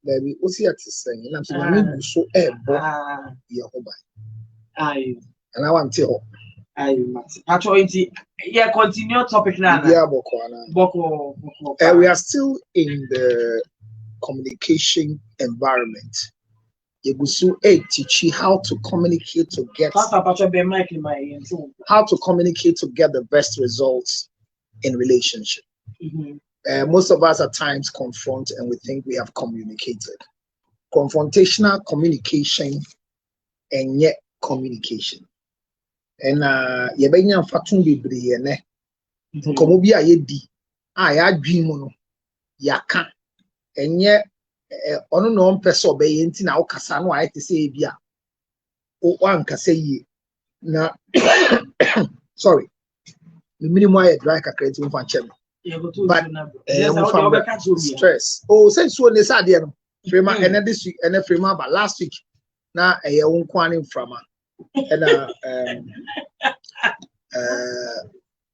Baby, what's here to say? I'm saying, so Yehoba. Aye. And I want to. Aye, actually, yeah, continue topic now. Yeah, Boko. We are still in the communication environment. You go teach you how to communicate to get how to communicate to get the best results in relationship. Most of us at times confront and we think we have communicated. Confrontational communication and yet communication. And yebenya fatun bebre ne nkomo bi ayedi ya dwimo no yaka enye ono no mpese obeye nti na ukasa no ayete se bia o ankasa yi na sorry the minimum I dry kakra nti mfa chem but stress since so ne sade no frema and this week and frema but last week na eye won kwane frama and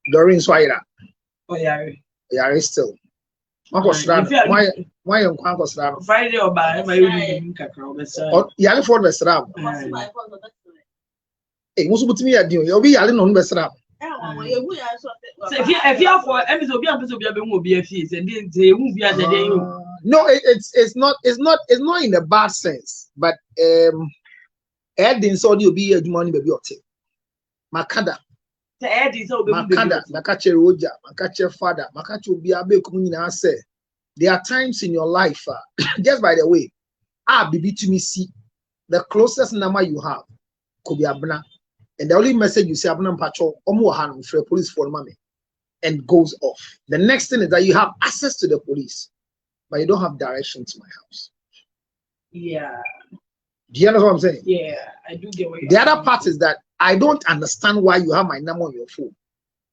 Doreen Swaira. Oh yeah. Yeah, still. Why you can't Friday or by my Yali for the Sram. Hey, most of me are doing. You'll be yelling on the Sram. If you are for episode will be a fees and they won't be at the day. No, it's not in a bad sense, but Edin saw you be a money baby or take. Makada. Makada, Makache Roja, Makache Father, Makache Biabe Kumina say. There are times in your life, just by the way, BB to me see the closest number you have could be Abna. And the only message you say Abna Patrol, Omohan for police for money, and goes off. The next thing is that you have access to the police, but you don't have direction to my house. Yeah. Do you understand what I'm saying? Yeah, I do get what you're The other part is that I don't understand why you have my number on your phone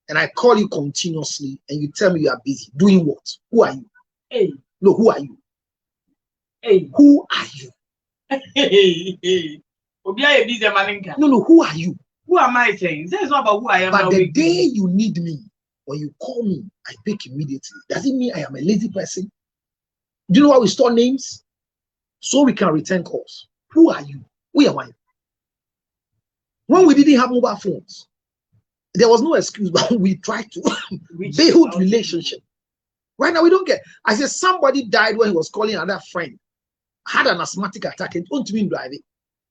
and I call you continuously and you tell me you are busy. Doing what? Who are you? Hey. No, who are you? Hey. Who are you? Hey. No, who are you? Who am I saying? This is not about who I am. But the day you need me, when you call me, I pick immediately. Does it mean I am a lazy person? Do you know why we store names? So we can return calls. Who are you? Who am I? When we didn't have mobile phones, there was no excuse, but we tried to build relationship. Right now, we don't get. I said somebody died when he was calling another friend, had an asthmatic attack, and don't mean driving.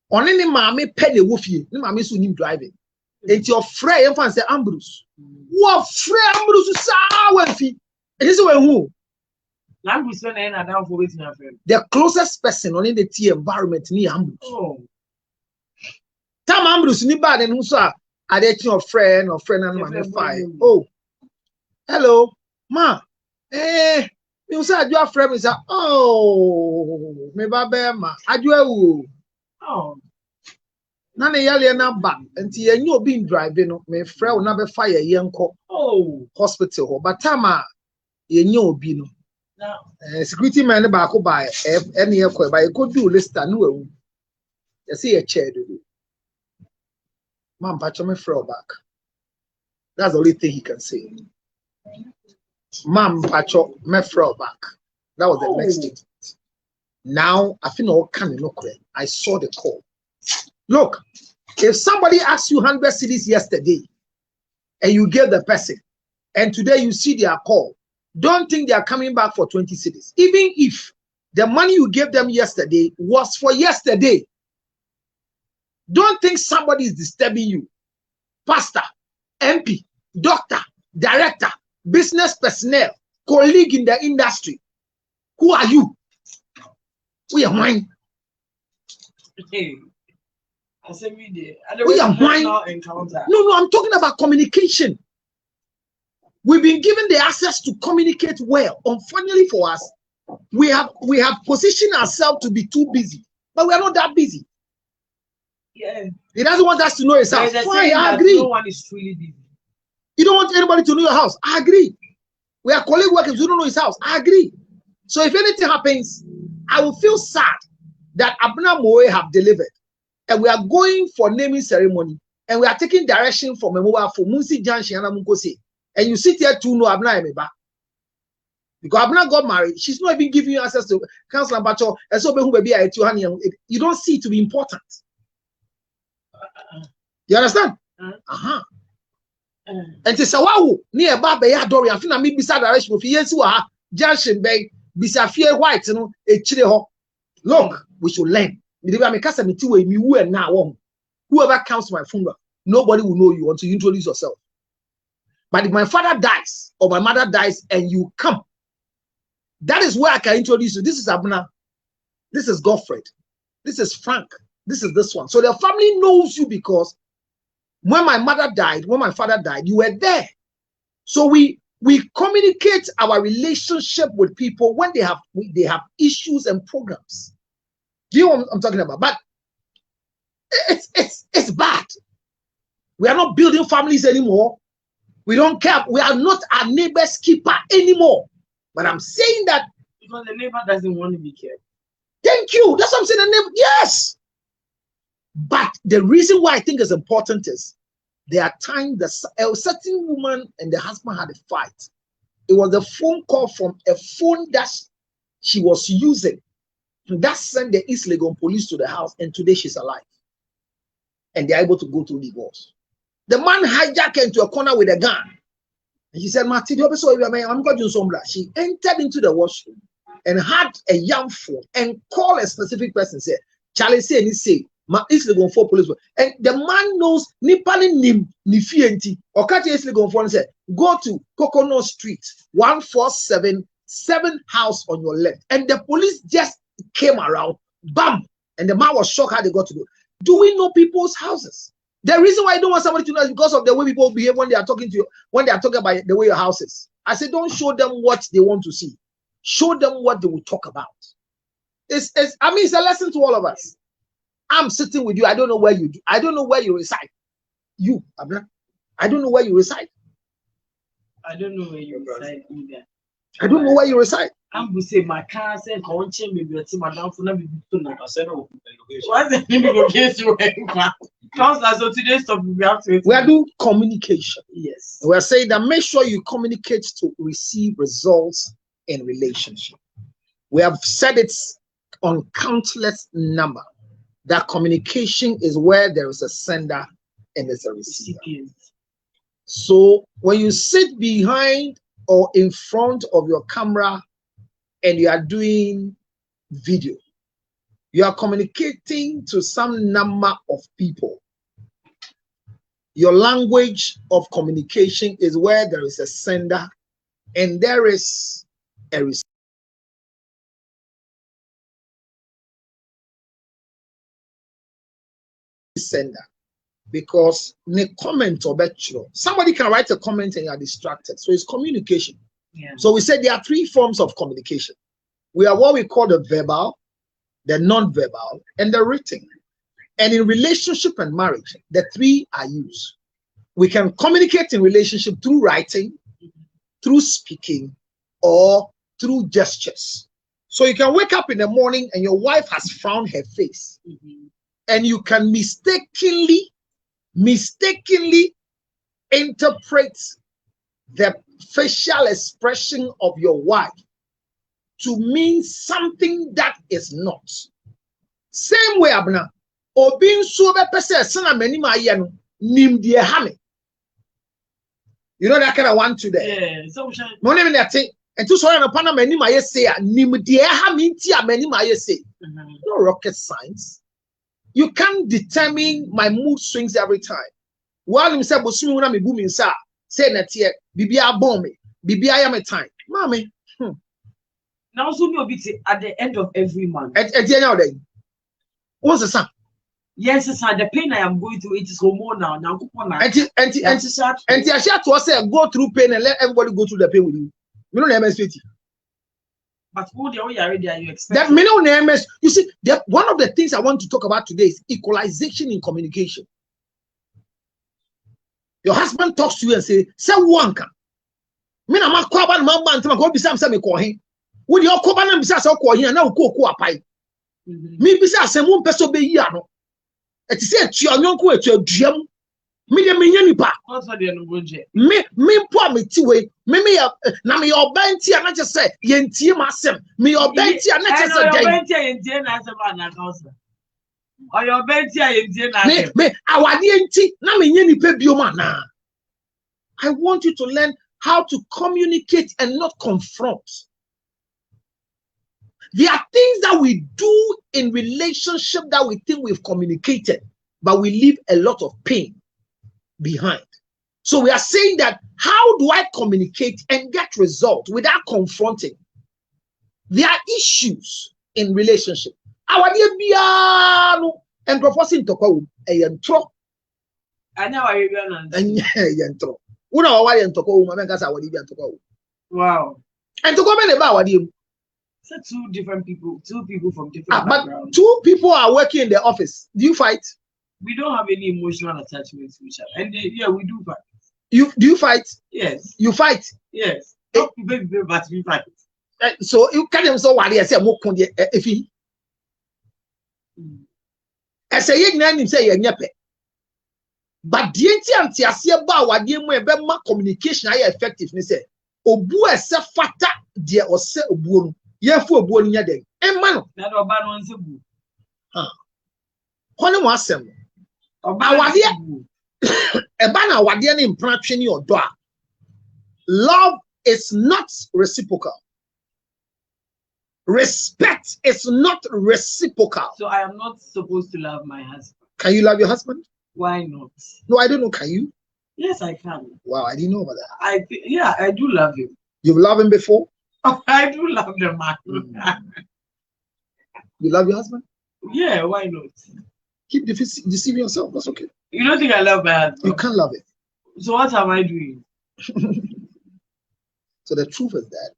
On any mommy penny woofy, no mommy soon him driving. It's your friend, and fancy Ambrose. What friend Ambrose is our fee? And this is who? The closest person on in the tea environment near Ambrose. Oh. Tam Ambrose ni bad and also are they your friend or friend and man five. Oh, hello, ma. You say your friend is oh, me babe ma. Adwo oh. Na ne yale na ba nti yenye obi driving no me friend na be fire yenko. Oh, hospital but tama yenye obi no. Security man ba ko ba any ekọ ba e go do list na we. You see a chair do. Man, patch me throw back. That's the only thing he can say. Man, patch me throw back. That was the next statement. Now, I feel no can no credit. I saw the call. Look, if somebody asked you 100 cedis yesterday and you gave the person, and today you see their call, don't think they are coming back for 20 cedis. Even if the money you gave them yesterday was for yesterday. Don't think somebody is disturbing you. Pastor, MP, doctor, director, business personnel, colleague in the industry. Who are you? We are mine. We are mine. No, I'm talking about communication. We've been given the access to communicate well. Unfortunately for us, we have positioned ourselves to be too busy, but we are not that busy. Yeah. He doesn't want us to know his house. Fine, I agree. No one is truly busy. You don't want anybody to know your house. I agree. We are colleague workers who don't know his house. I agree. So if anything happens, I will feel sad that Abna Moe have delivered. And we are going for naming ceremony. And we are taking direction from a mobile for Munsi Jan Shiana Munkose. And you sit here to know Abna Emeba. Because Abna got married, she's not even giving you access to Councilor Bacho. And so you don't see it to be important. You understand? And it's a wow near Baba Yadori. I think I mean beside direction of years who are Junction Bay, beside fear white, you know, a chili hawk. Look, we should learn. Whoever comes to my funeral, nobody will know you until you introduce yourself. But if my father dies or my mother dies and you come, that is where I can introduce you. This is Abna. This is Godfred. This is Frank. This is this one. So the family knows you because when my mother died, when my father died, you were there. So we communicate our relationship with people when they have issues and programs. Do you know what I'm talking about? But it's bad. We are not building families anymore. We don't care. We are not our neighbor's keeper anymore. But I'm saying that because the neighbor doesn't want to be cared. Thank you. That's what I'm saying. The neighbor, yes. But the reason why I think it's important is there are times that a certain woman and the husband had a fight. It was a phone call from a phone that she was using. That sent the East Legon police to the house, and today she's alive. And they're able to go through divorce. The man hijacked her into a corner with a gun. And she said, Martin, I'm going to do some blood. She entered into the washroom and had a young phone and called a specific person, said, Charlie say, and he say, East Legon for police. And the man knows Nipani Nim Nifienti or catch East Legon for and said, go to Coconut Street, 147 house on your left. And the police just came around, bam, and the man was shocked how they got to do. Do we know people's houses? The reason why I don't want somebody to know is because of the way people behave when they are talking to you, when they are talking about the way your house is. I say, don't show them what they want to see. Show them what they will talk about. It's a lesson to all of us. I'm sitting with you. I don't know where you do. I don't know where you reside. You, Abna, I don't know where you reside. I don't know where you reside either. I don't know where you reside. I'm going to say my car said, maybe a team down for never I said, oh, what's the name of your so today's topic we are doing communication. Yes. We are saying that make sure you communicate to receive results in relationship. We have said it on countless number that communication is where there is a sender and there's a receiver. So when you sit behind or in front of your camera and you are doing video, you are communicating to some number of people. Your language of communication is where there is a sender and there is a receiver. Sender, because the comment or somebody can write a comment and you are distracted. So it's communication. Yeah. So we said there are three forms of communication. We are what we call the verbal, the non-verbal, and the written. And in relationship and marriage, the three are used. We can communicate in relationship through writing, through speaking, or through gestures. So you can wake up in the morning and your wife has frowned her face. And you can mistakenly interpret the facial expression of your wife to mean something that is not. Same way, Abna. Obin so be pese sana mani ma ye no nim de ha me. You know that kind of one today. Yeah, so no name that thing. And to so na pana mani ma ye say nim de ha me nti a mani ma ye say. No rocket science. You can't determine my mood swings every time. While him say bosumi una me booming sa say na tie bibia bomb me bibia am time. Mommy. Now so me obi at the end of every month. At the end of the day. What's the son? Yes, sir. The pain I am going through, it is hormonal. Now, and I share to us say go through pain and let everybody go through the pain with you. We don't have MS. But who the way are you expect? That me no MS. You see, one of the things I want to talk about today is equalization in communication. Your husband talks to you and say one can. Me na ma kwa ba ma ntama ko bisa am me ko hin. Wo de okoba na bisa say ko hin na ko apai. Me bisa asem wo peso be yi ano. It is a nyonko etu aduam Me de me nipa. What's for the budget? Me po me ti we. Me na me obanti a na say yentie masem. Me obanti a na say den. Obanti a yentie na asem na council. Or your obanti a yentie na asem. Me awade enti na me nye nipa bioma na. I want you to learn how to communicate and not confront. There are things that we do in relationship that we think we've communicated, but we leave a lot of pain behind. So we are saying that how do I communicate and get results without confronting? There are issues in relationship. Our dear Biano and proposing to call a yantro. I know why you're going to yantro. Una wa yantro ko ma menka sa wadi bi yantro ko. Wow. And to go be ba wadi. So two people from different backgrounds. Two people are working in the office. Do you fight? We don't have any emotional attachment to each other. And yeah, we do fight. Do you fight? Yes. You fight? Yes. Not baby, but we fight. So you can't so what they say mo kon de efi. Ese ye nyina nim say ye nyepe. But the anti ase ba wade mu e be ma communication ay effective ni say obu ese fata de ose obuo no ye fu obuo no nya den. Emma no. Na do ba no nse bu. Kono mo asem. Awade eba na awade na impra twene odo a. Love is not reciprocal. Respect is not reciprocal. So I am not supposed to love my husband. Can you love your husband? Why not? No, I don't know. Can you? Yes, I can. Wow, I didn't know about that. Yeah, I do love him. You've loved him before? I do love the man. You love your husband? Yeah, why not? Keep deceiving yourself. That's okay. You don't think I love my husband? You can't love it. So what am I doing? So the truth is that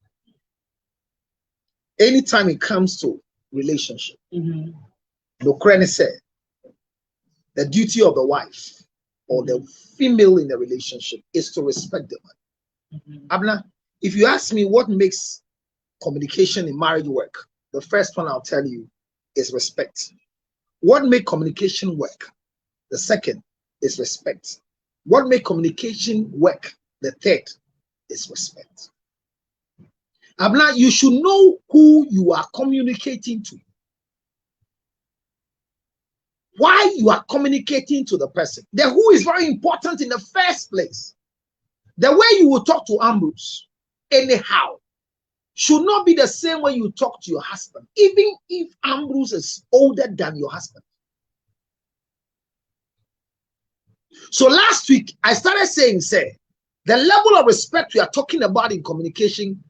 anytime it comes to relationship, Nokrani said, the duty of the wife or the female in the relationship is to respect the man. Abna, if you ask me what makes communication in marriage work, the first one I'll tell you is respect. What makes communication work? The second is respect. What makes communication work? The third is respect. Abna, you should know who you are communicating to. Why you are communicating to the person. The who is very important in the first place. The way you will talk to Ambrose, anyhow, should not be the same way you talk to your husband, even if Ambrose is older than your husband. So last week, I started saying, the level of respect we are talking about in communication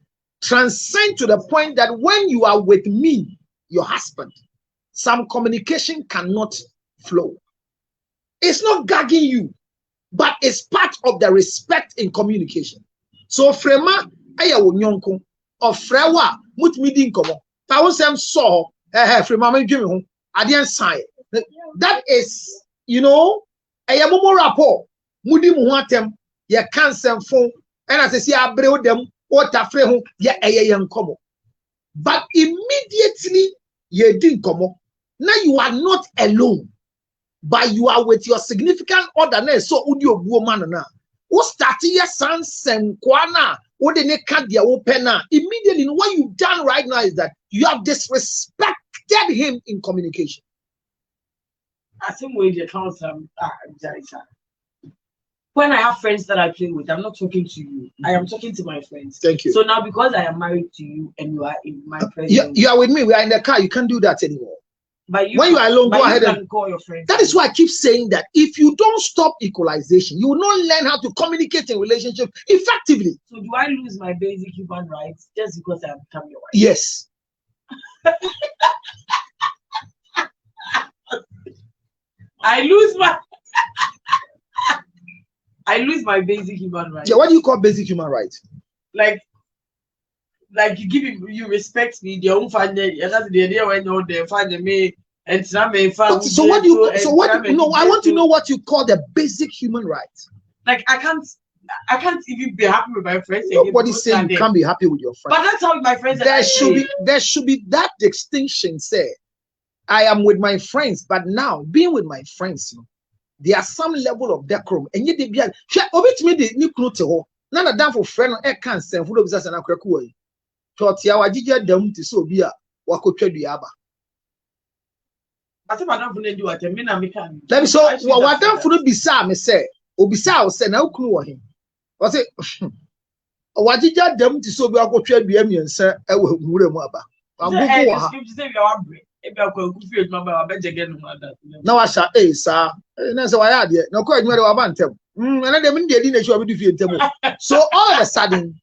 transcends to the point that when you are with me, your husband, some communication cannot flow. It's not gagging you, but it's part of the respect in communication. So frema aya wo nyonko of frewa mut meeting komo pa won sem so frema ma dwemi ho ade ensan. That is, you know, aya momo rapport mudi mu ho atem ye kan sem fon and as say abre dem o tafre ho ye eye komo. But immediately ye din komo, now you are not alone, but you are with your significant other. So udi obuo man na o start ye sansem kwana o de ne ka dia open na. Immediately what you've done right now is that you have disrespected him in communication. When I have friends that I play with, I'm not talking to you. I am talking to my friends. Thank you. So now because I am married to you and you are in my presence, you are with me. We are in the car. You can't do that anymore. But when you are alone, go ahead and call your friends. That is why I keep saying that if you don't stop equalization, you will not learn how to communicate in relationship effectively. So do I lose my basic human rights just because I have become your wife? Yes. I lose my basic human rights. Yeah, what do you call basic human rights? Like you give him, you respect me. Their own family, that's the idea when you're there, find me and some so what do you? So what? No, I want to know what you call the basic human rights. Like I can't even be happy with my friends. Nobody saying you can't be happy with your friends. But that's how my friends. There should be that distinction. Say, I am with my friends, but now being with my friends, there are some level of decorum. And yet, they be obit me the new to none of them for friend or cancer and full of business and a crack away. Short yawa jija them to so be a wako yaba. I think I don't do what I mean. Let me so what done for the bizarre, me say, Obisa say now clue him. Was it? What did you them to so be a good trade be and sir? I will move. Now I shall sir. And that's why I did. No, quite matter about them. And I didn't get in a show with you. So all of a sudden,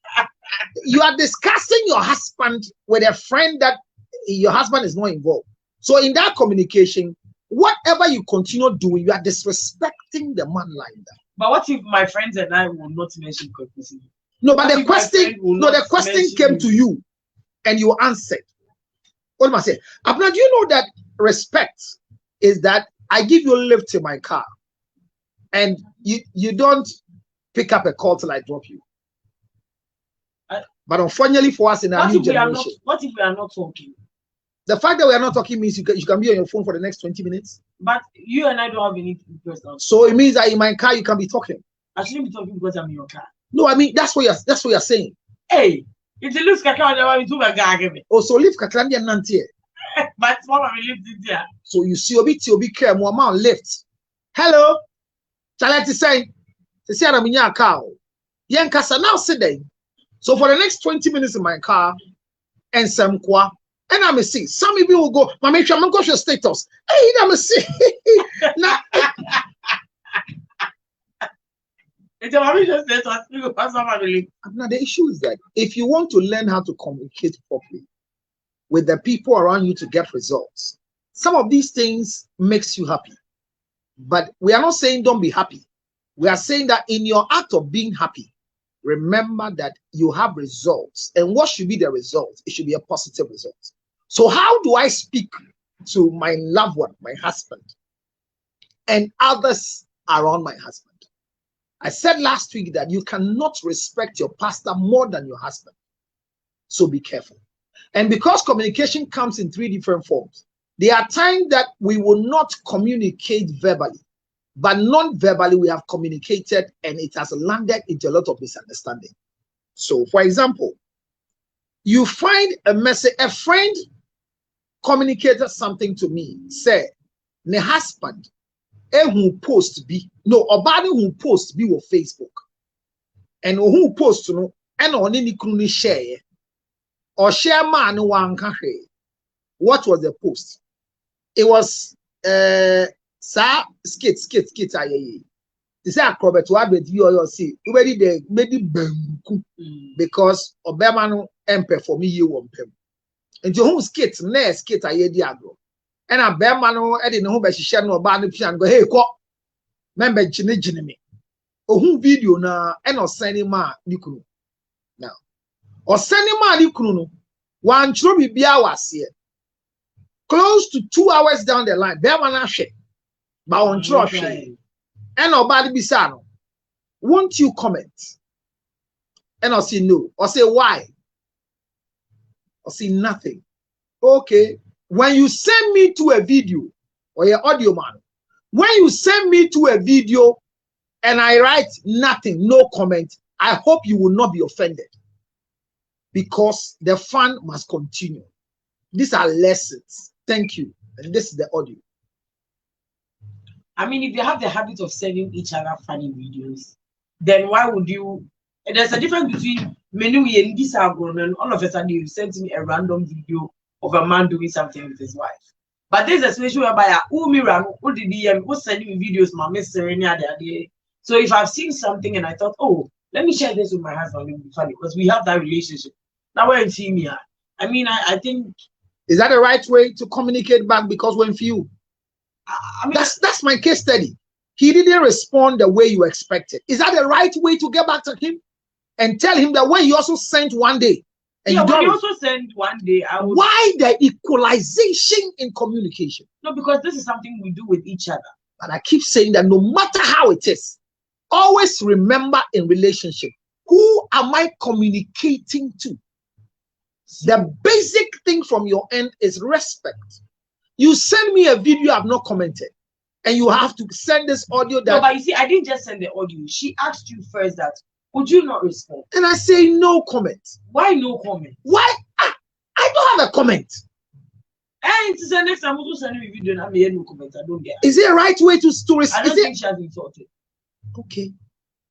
you are discussing your husband with a friend that your husband is not involved. So in that communication, whatever you continue doing, you are disrespecting the man like that. But what if my friends and I will not mention courtesy? No, but the question came to you and you answered. What am I saying? Abner, do you know that respect is that I give you a lift to my car and you don't pick up a call till I drop you? But unfortunately for us in our new generation, what if we are not talking? The fact that we are not talking means you can be on your phone for the next 20 minutes. But you and I don't have any interest. So it means that in my car you can be talking. I shouldn't be talking because I'm in your car. No, I mean that's what you're saying. Hey, if you lose Kakao, they want to my car. Oh, so leave Kaklandia Nantie. But what I live there. So you see, obi care more amount left. Hello, Charlotte is saying, "See, I'm in your car. Yen kasa now sit there. So for the next 20 minutes in my car, and some qua, and I'm see some people will go. Mama, I'm going to your status. Hey, I'm see. Now, the issue is that if you want to learn how to communicate properly with the people around you to get results, some of these things makes you happy. But we are not saying don't be happy. We are saying that in your act of being happy, remember that you have results. And what should be the result? It should be a positive result. So how do I speak to my loved one, my husband, and others around my husband? I said last week that you cannot respect your pastor more than your husband. So be careful. And because communication comes in 3 different forms, there are times that we will not communicate verbally, but non-verbally we have communicated and it has landed into a lot of misunderstanding. So, for example, you find a message, a friend communicated something to me, say, "Ne husband, who post be no obadi who post be on Facebook, and who post no, and on any crony share or share man one country." What was the post? It was sa skit aye. This is a crowd to have you or see already they made it because Obama no empe for me you want him. And you who skit ne skit aye diagro. And a bear man no edit no be share no ba no pian go hey ko member jine me. Oh who video na and or sending ma nikunu. Now or sending ma nikunu no one chro bibia was here. Close to 2 hours down the line, bear man share. But on trust and nobody be sad. Won't you comment? And I'll say no. Or say why? Or say nothing. Okay. When you send me to a video or your audio man, when you send me to a video and I write nothing, no comment, I hope you will not be offended. Because the fun must continue. These are lessons. Thank you. And this is the audio. I mean, if you have the habit of sending each other funny videos, then why would you? And there's a difference between many and this argument. All of a sudden, you sent me a random video of a man doing something with his wife. But there's a situation whereby who did DM who's sending me videos, my mister any other day. So if I've seen something and I thought, oh, let me share this with my husband, it will be funny because we have that relationship. Now we're in team here. I mean, I think. Is that the right way to communicate back? Because when few, I mean, that's my case study. He didn't respond the way you expected. Is that the right way to get back to him and tell him that when he also sent one day? And yeah, when you also sent one day, I would. Why the equalization in communication? No, because this is something we do with each other. But I keep saying that no matter how it is, always remember in relationship, who am I communicating to? The basic thing from your end is respect. You send me a video, I've not commented. and you have to send this audio that. No, but you see, I didn't just send the audio. She asked you first that, would you not respond? And I say no comment. Why no comment? Why? I don't have a comment. And to say next time, I'm send me video and I made no comment. I don't get it. Is it a right way to respond? I don't think she has insulted. Okay.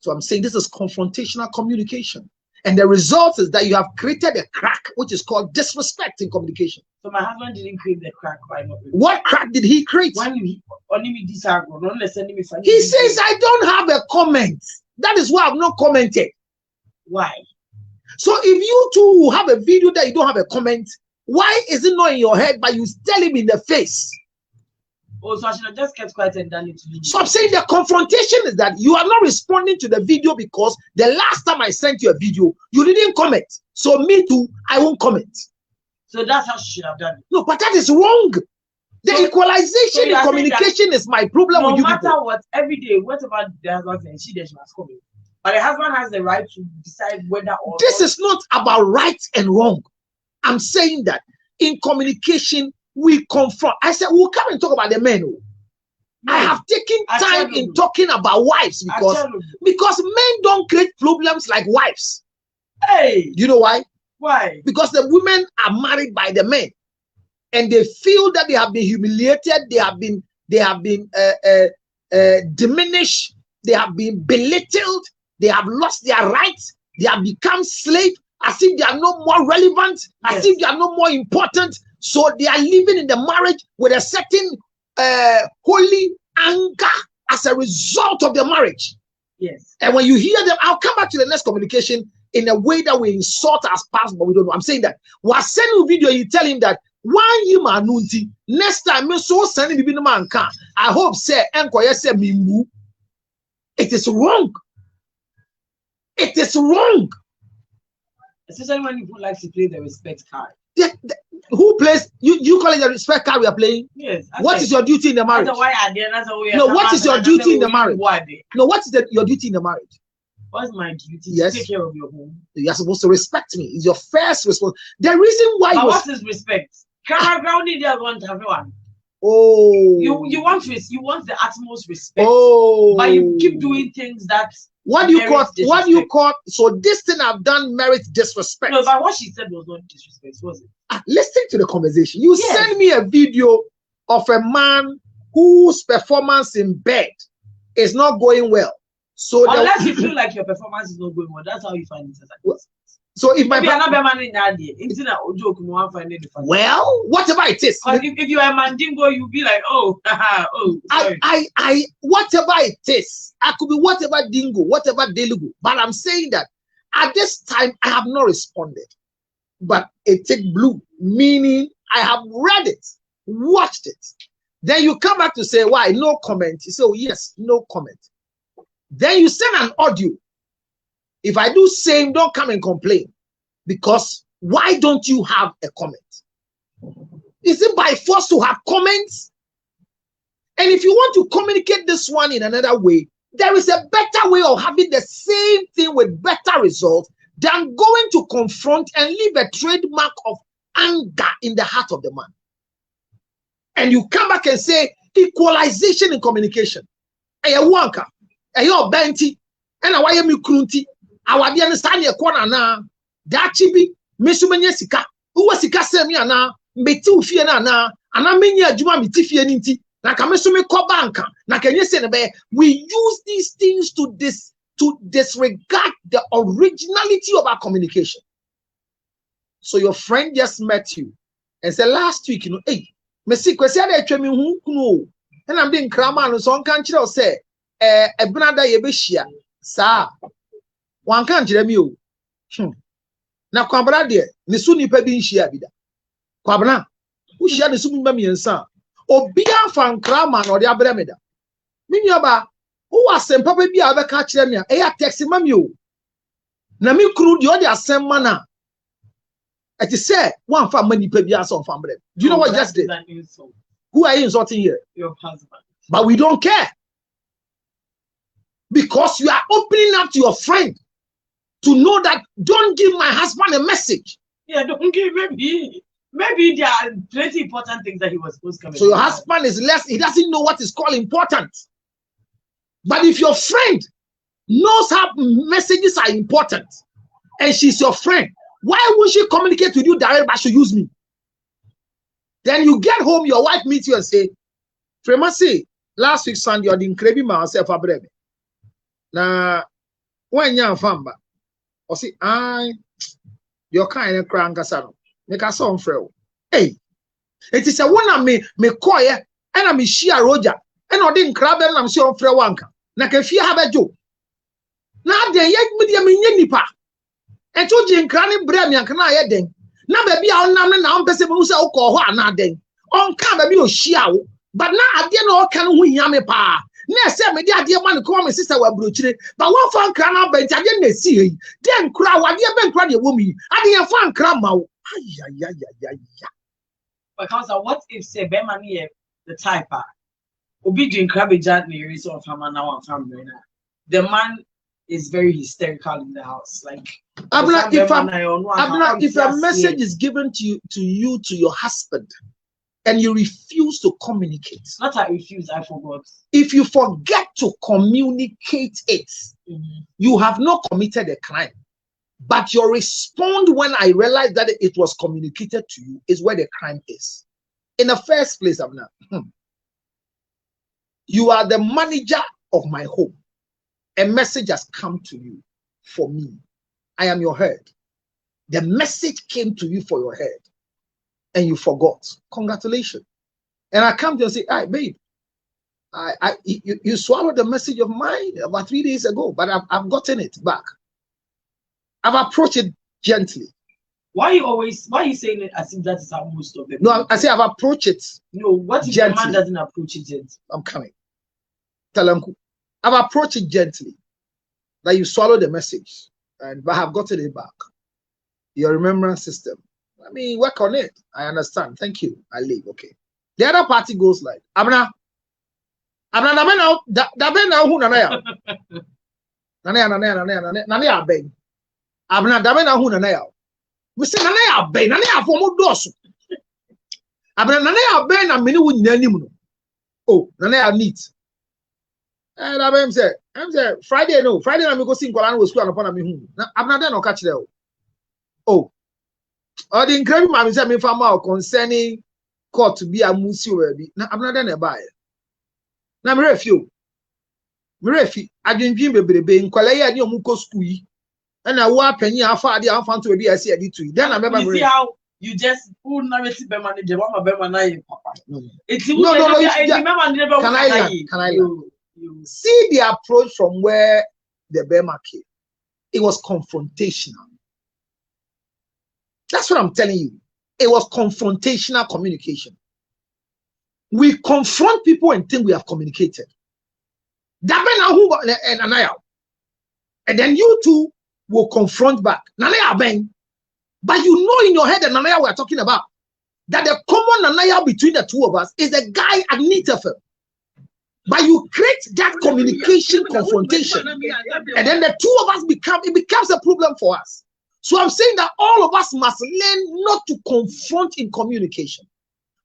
So I'm saying this is confrontational communication. And the result is that you have created a crack, which is called disrespect in communication. So my husband didn't create the crack. Why not? What crack did he create? When you only me disagree, not sending me. He says, I don't have a comment. That is why I've not commented. Why? So if you two have a video that you don't have a comment, why is it not in your head, but you tell him in the face? Oh, so I should have just kept quiet and done it to you. So I'm saying the confrontation is that you are not responding to the video because the last time I sent you a video, you didn't comment. So me too, I won't comment. So that's how she should have done it. No, but that is wrong. The equalization in communication is my problem with you people. No matter what, every day, whatever the husband says, she must comment. But the husband has the right to decide whether or this is not about right and wrong. I'm saying that in communication, we confront. I said, we'll come and talk about the men. No. I have taken time in talking about wives because men don't create problems like wives. Hey, you know why? Why? Because the women are married by the men, and they feel that they have been humiliated, they have been diminished, they have been belittled, they have lost their rights, they have become slaves, as if they are no more relevant, as if they are no more important. So they are living in the marriage with a certain holy anger as a result of the marriage. Yes. And when you hear them, I'll come back to the next communication in a way that we insult as past, but we don't know. I'm saying that while sending a video, you tell him that one year manunti next time me so sending me no man can. I hope say enkoye say mimbu. It is wrong. It is wrong. Especially when people like to play the respect card. Who plays you call it the respect card we are playing? Yes. What is your duty in the marriage? No, what is your duty in the marriage? No, what is your duty in the marriage? What's my duty? Yes. To take care of your home. You're supposed to respect me. It's your first response. The reason why what is respect? Grounding there want everyone. Oh, you want the utmost respect. Oh, but you keep doing things that what do you call so this thing I've done merits disrespect. No, but what she said was not disrespect, was it? Listen to the conversation. You send me a video of a man whose performance in bed is not going well. So unless you feel like your performance is not going well, that's how you find it. So if my well, whatever it is, if you are mandingo, you'll be like, oh, sorry. I whatever it is, I could be whatever dingo, whatever delugu. But I'm saying that at this time I have not responded. But it take blue, meaning I have read it, watched it. Then you come back to say, why? No comment. You say, oh, yes, no comment. Then you send an audio. If I do same, don't come and complain. Because why don't you have a comment? Is it by force to have comments? And if you want to communicate this one in another way, there is a better way of having the same thing with better results than going to confront and leave a trademark of anger in the heart of the man. And you come back and say, equalization in communication. Wanka, benti, and I am krunti. Our dear understand your corner now. That chibi, Missumania Sika, who was Sika Semia now, Metu Fiana, and I mean, ya Juma Mitifianity, Nakamisumi Kobanka, Nakanya Senabe. We use these things to disregard the originality of our communication. So your friend just met you and said last week, you know, hey, Messi Quesia Tremi who, and I'm being Kraman, so on country or say, a Benada Yebeshia, sir. One can't you. Now, Quabra dear, the Sunni Pebin Shia Bida. Quabra, who share the Sunni Mammy and son, or Bia Fan Kraman or the Abrameda. Minyaba, who was sent Papa Bia ever catch them here, a taxi mammy. Nami crude the other same manner. It is said one family Pebias on family. Do you know what just did? Who are you insulting here? Your husband. But we don't care. Because you are opening up to your friend to know that don't give my husband a message. Yeah, don't give me. Maybe there are plenty important things that he was supposed to come. So your husband is less, he doesn't know what is called important. But if your friend knows how messages are important and she's your friend, why would she communicate with you directly but she use me? Then you get home, your wife meets you and say, Fremasi, last week Sunday, you didn't crave myself a breve. Now, when you're famba, or see, you're kind of crank as I make a song for you. Hey, it is a one of me quiet, and I'm share Roger, and I didn't crab them, I'm sure for wanka. Now, if you have a joke, now they yet medium in Nipa, and told you in cranny bread, and can I then? Now, baby, I'll now person who say, oh, now then, on come baby, share, but now I didn't know can we yammy pa. Next time, my dear man, call my sister were brutally, but one fan crown up bench, I didn't see. Then cry, what dear Ben cry, woman. I didn't fan crown out. Because what if say Bemani the type obedient crabbage at the race of Hama now and family? The man is very hysterical in the house. Like, if a message is given to you to your husband, and you refuse to communicate. Not I refuse, I forgot. If you forget to communicate it, you have not committed a crime. But your response when I realized that it was communicated to you is where the crime is. In the first place, Abner, you are the manager of my home. A message has come to you for me. I am your head. The message came to you for your head. And you forgot. Congratulations. And I come to you and say, hey, babe, you swallowed the message of mine about 3 days ago, but I've gotten it back. I've approached it gently. Why are you saying it as if that is how most of them? No, I say I've approached it. No, what if the man doesn't approach it yet? I'm coming. Talanku. I've approached it gently. That you swallow the message, but I've gotten it back. Your remembrance system. I mean, work on it. I understand. Thank you. I leave. Okay. The other party goes like, Abna, who nanaya? Nanaya ben. Abna, who nanaya? We say nanaya ben, nanaya for more doors. Abna, nanaya ben, and many would name. Oh, nanaya neat. And I'm say, Friday, I'm go sing Koran was school upon me. Abna, then I'll catch them. Oh. Or the incredible man said me from our concerning court to be a musi already. Now I'm not done a buyer. Now me refi. I didn't dream baby in Kolaya and your muko school. And I walk penny how far the infant to be I see it to. Then I remember you see how you just who narrative be man the one be man papa. It's can I you see the approach from where the Bema came. It was confrontational. That's what I'm telling you. It was confrontational communication. We confront people and think we have communicated. And then you two will confront back. But you know in your head that Nanaya we're talking about, that the common Nanaya between the two of us is the guy at Nitafel. But you create that communication confrontation. And then the two of us becomes a problem for us. So I'm saying that all of us must learn not to confront in communication.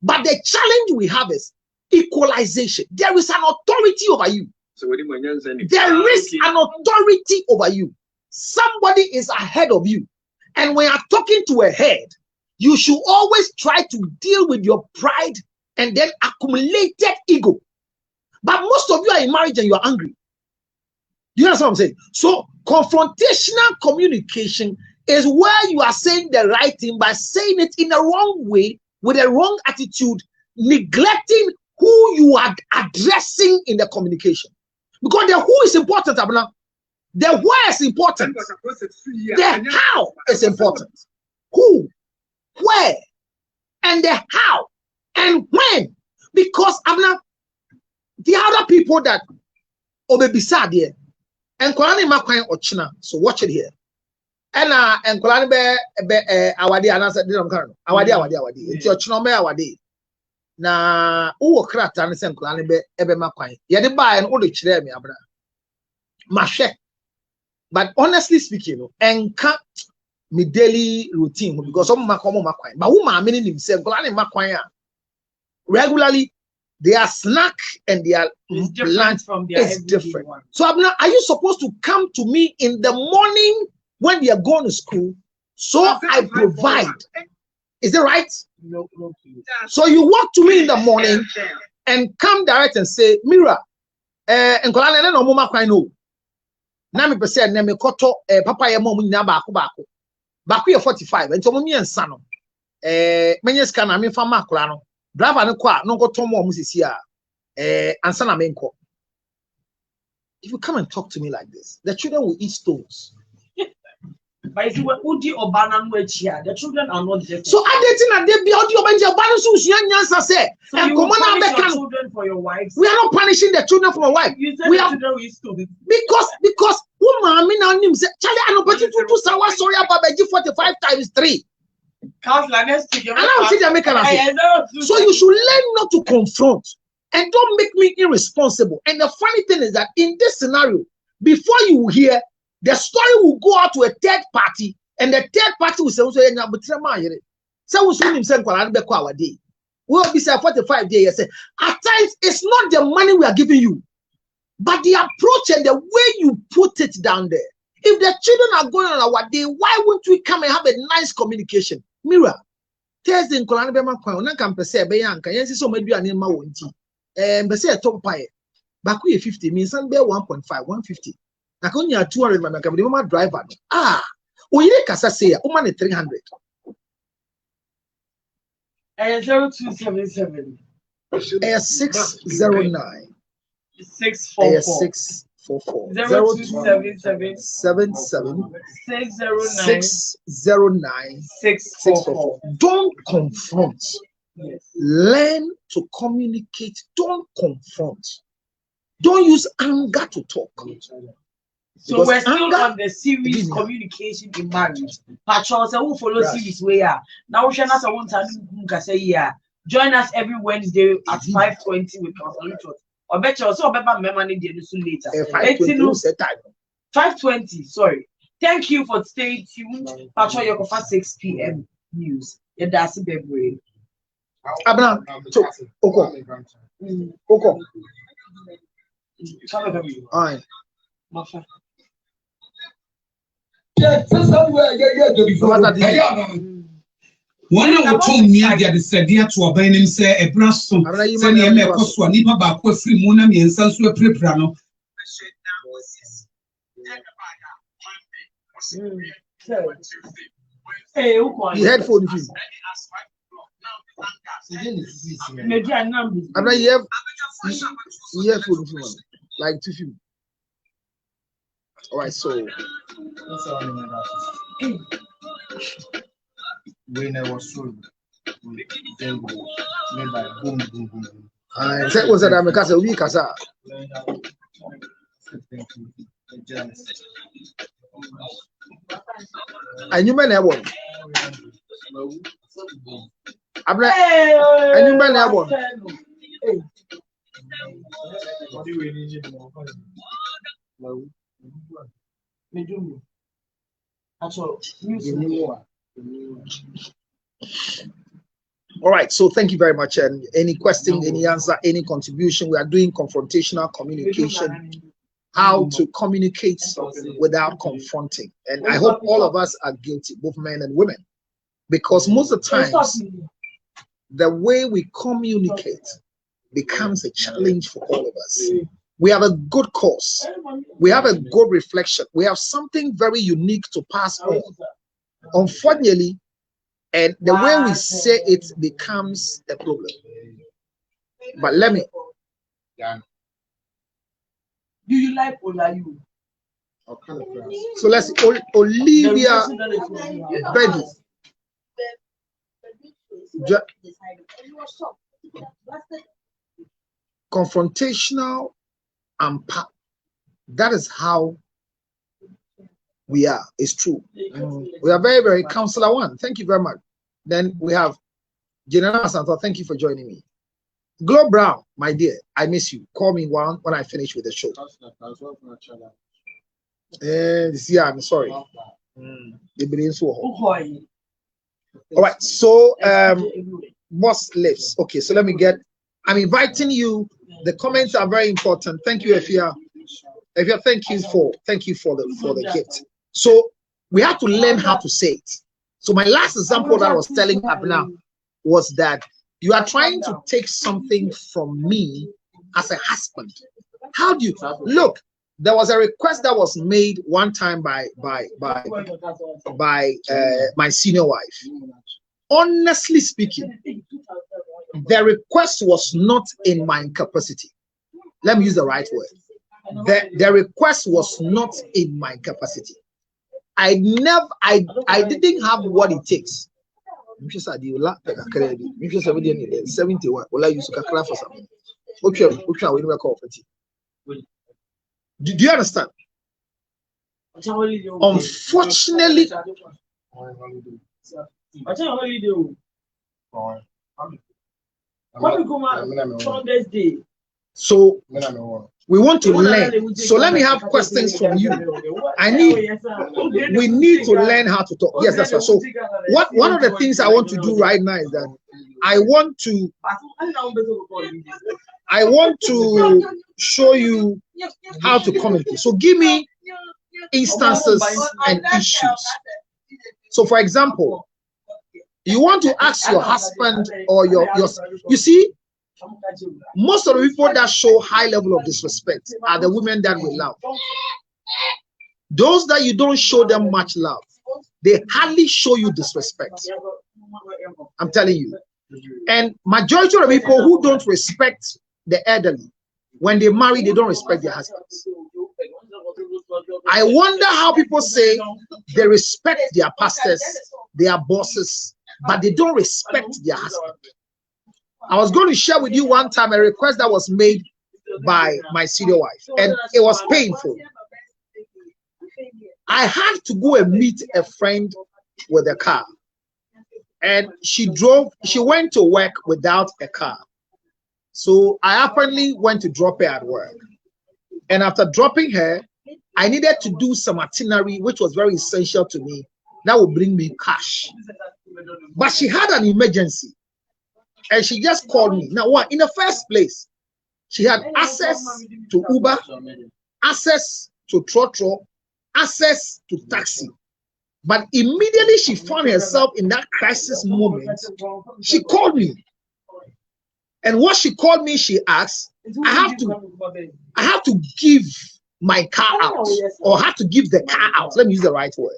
But the challenge we have is equalization. There is an authority over you. There is an authority over you. Somebody is ahead of you. And when you're talking to a head, you should always try to deal with your pride and then accumulated ego. But most of you are in marriage and you are angry. You understand what I'm saying? So confrontational communication is where you are saying the right thing by saying it in the wrong way, with a wrong attitude, neglecting who you are addressing in the communication. Because the who is important, Abna. The where is important. The how is important. Who, where, and the how, and when. Because Abna, the other people that obey beside here, and Korani Makwan Ochina, so watch it here. And Kolani be awadi anasa dinam kano awadi enti ochino me awadi na uwo krata ne sen Kolani be ebe makwan ye de ba no do kire me abra mahwe. But honestly speaking, enka my daily routine because some ma come makwan. But who ma meaning himself? Regularly, their snack and their lunch from their is different. One. So are you supposed to come to me in the morning when they are going to school? So I provide. Is it right? No. So you walk to me in the morning and come direct and say, Mira, and Kolana no mama kwai no. Na me pese na me koto papa ye mom nyina baako ye 45 enti omo miensa no menye ska na me fa makora no driver no kwa no koto mo sisi a ansa na me nko. If you come and talk to me like this, the children will eat stones. But if you were Udi or Banan, the children are not different. So I didn't and they be audio Banja Banus, Yansa said, and punish your children for your wives. We are not punishing the children for my wife. We are because woman, me now name say, Charlie, I know, but you do sour sorry about 45 times 3. So you should learn not to confront and don't make me irresponsible. And the funny thing is that in this scenario, before you hear, the story will go out to a third party, and the third party will say, so we soon himself our day. We'll be say 45 days. At times, it's not the money we are giving you, but the approach and the way you put it down there. If the children are going on our day, why won't we come and have a nice communication? Mira, Thursday in Kolana Bema Kwan, na can say Bayanka, yes, so maybe an in my own tea. And be say a top pie. Baku 50 means some bear 1.5, 150. I can you 200 man, the mama driver. We kasa say, woman 300. 0277. 609. 644. 644. 0277 609 644. Don't confront. Yes. Learn to communicate. Don't confront. Don't use anger to talk. So we're still on the series communication in marriage. Patrol say who follow series where now we shall not say yeah. Join us every Wednesday at 5:20 with Pastor Richard. Or better also remember money later. 5:20. Sorry. Thank you for staying tuned. Patrol your 6 p.m. news. Yeah, that's February. Abna, Oko. Aye. One of the two near the Sadia to obey him say a brass son, send him a cost one, Nipa Bako, free Monami and Sansu Preprano. Hey, headphone. I'm not here. Like 2 few. All right, so when I was sold, then boom. I said, was that I'm a casa week as I knew my name. I'm like, I knew my name. All right, so thank you very much. And any question, any answer, any contribution? We are doing confrontational communication, how to communicate without confronting. And I hope all of us are guilty, both men and women, because most of the times the way we communicate becomes a challenge for all of us. We have a good cause. We have a good reflection. We have something very unique to pass on. Unfortunately, and the way we say it becomes a problem. But let me. Do you like Olayu? So let's see. Olivia Betty. Confrontational and that is how we are. It's true. We are very, very Counselor One. Thank you very much. Then we have General Santo. Thank you for joining me. Glow Brown, my dear, I miss you. Call me when I finish with the show. Yeah, I'm sorry. All right, so boss lives. Okay, so let me get. I'm inviting you. The comments are very important. Thank you, Efia. Efia, thank you for the gift. So we have to learn how to say it. So my last example that I was telling Abna was that you are trying to take something from me as a husband. How do you look? There was a request that was made one time by my senior wife. Honestly speaking, the request was not in my capacity. Let me use the right word. The request was not in my capacity. I didn't have what it takes. Do you understand? Unfortunately, so we want to learn. So let me have questions from you. We need to learn how to talk. Yes, that's right. So one of the things I want to do right now is that I want to show you how to communicate. So give me instances and issues. So for example, you want to ask your husband or your you see, most of the people that show high level of disrespect are the women that we love. Those that you don't show them much love, they hardly show you disrespect. I'm telling you. And majority of the people who don't respect the elderly, when they marry, they don't respect their husbands. I wonder how people say they respect their pastors, their bosses, but they don't respect their husband. I was going to share with you one time a request that was made by my senior wife, and it was painful. I had to go and meet a friend with a car, and she went to work without a car. So I apparently went to drop her at work. And after dropping her, I needed to do some itinerary, which was very essential to me. That would bring me cash. But she had an emergency. And she just called me. Now, what? In the first place, she had access to Uber, access to Trotro, access to taxi. But immediately she found herself in that crisis moment, she called me. And what she called me, she asked, I have to give my car out, or have to give the car out. Let me use the right word.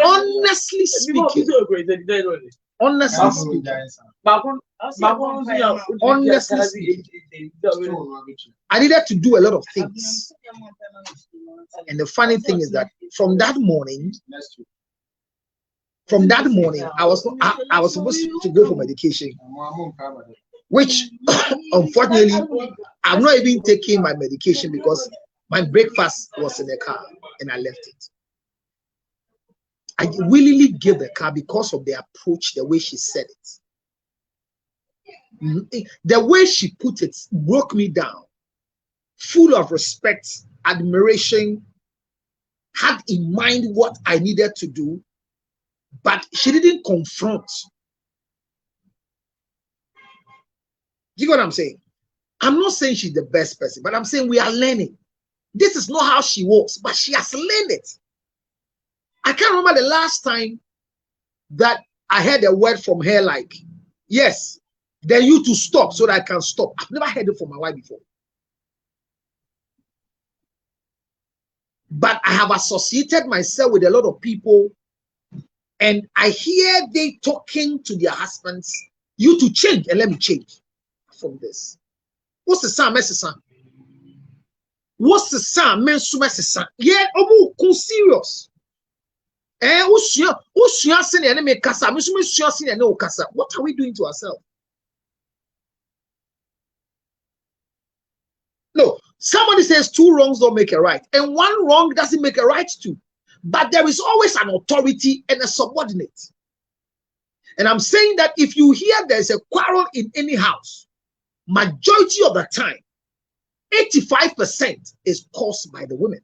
Honestly speaking, I needed to do a lot of things. And the funny thing is that from that morning, I was supposed to go for medication, which unfortunately I'm not even taking my medication because my breakfast was in the car and I left it. I willingly gave the car because of the approach, the way she said it. The way she put it broke me down, full of respect, admiration, had in mind what I needed to do, but she didn't confront. You know what I'm saying? I'm not saying she's the best person, but I'm saying we are learning. This is not how she was, but she has learned it. I can't remember the last time that I heard a word from her like, yes, then you to stop so that I can stop. I've never heard it from my wife before. But I have associated myself with a lot of people, and I hear they talking to their husbands, you to change, and let me change from this. What's the sound, Messi? What's the sound, Messi? Yeah, obu, serious. What are we doing to ourselves? No, somebody says two wrongs don't make a right, and one wrong doesn't make a right too. But there is always an authority and a subordinate. And I'm saying that if you hear there's a quarrel in any house, majority of the time, 85% is caused by the women.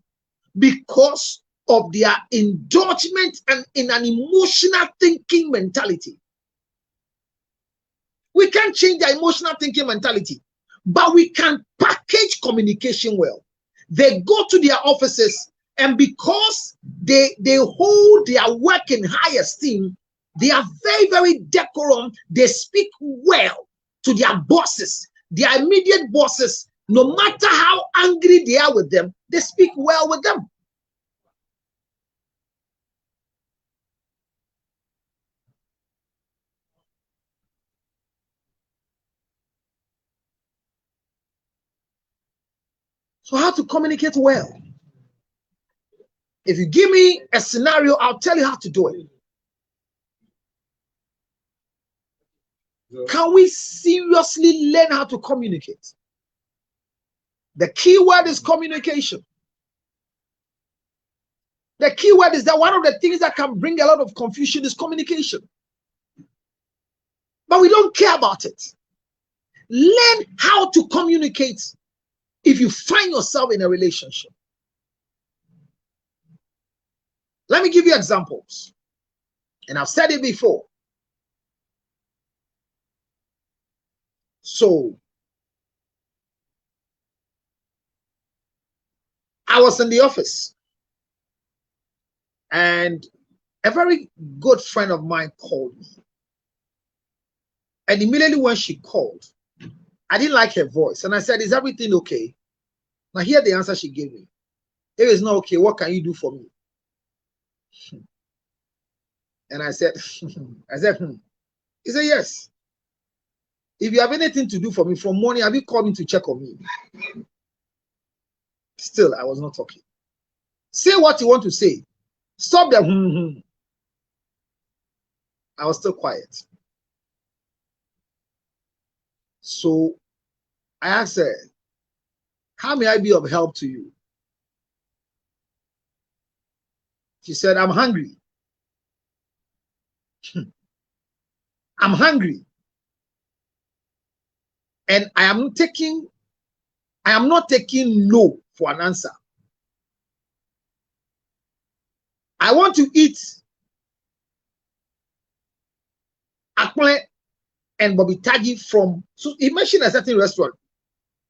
because of their indulgence and in an emotional thinking mentality. We can't change their emotional thinking mentality, but we can package communication well. They go to their offices, and because they hold their work in high esteem, they are very, very decorum. They speak well to their bosses, their immediate bosses. No matter how angry they are with them, they speak well with them. So how to communicate well? If you give me a scenario, I'll tell you how to do it. Can we seriously learn how to communicate? The key word is communication. The key word is that one of the things that can bring a lot of confusion is communication. But we don't care about it. Learn how to communicate if you find yourself in a relationship. Let me give you examples. And I've said it before. So, I was in the office, and a very good friend of mine called me. And immediately when she called, I didn't like her voice. And I said, "Is everything okay?" Now, here the answer she gave me. "If it's not okay, what can you do for me?" And I said, He said, "Yes. If you have anything to do for me from morning, have you called me to check on me?" Still, I was not talking. Say what you want to say. Stop the I was still quiet. So I asked her, "How may I be of help to you?" She said, "I'm hungry." I'm hungry. And I am not taking no for an answer. I want to eat akple and Bobby Tagi from, so he mentioned a certain restaurant.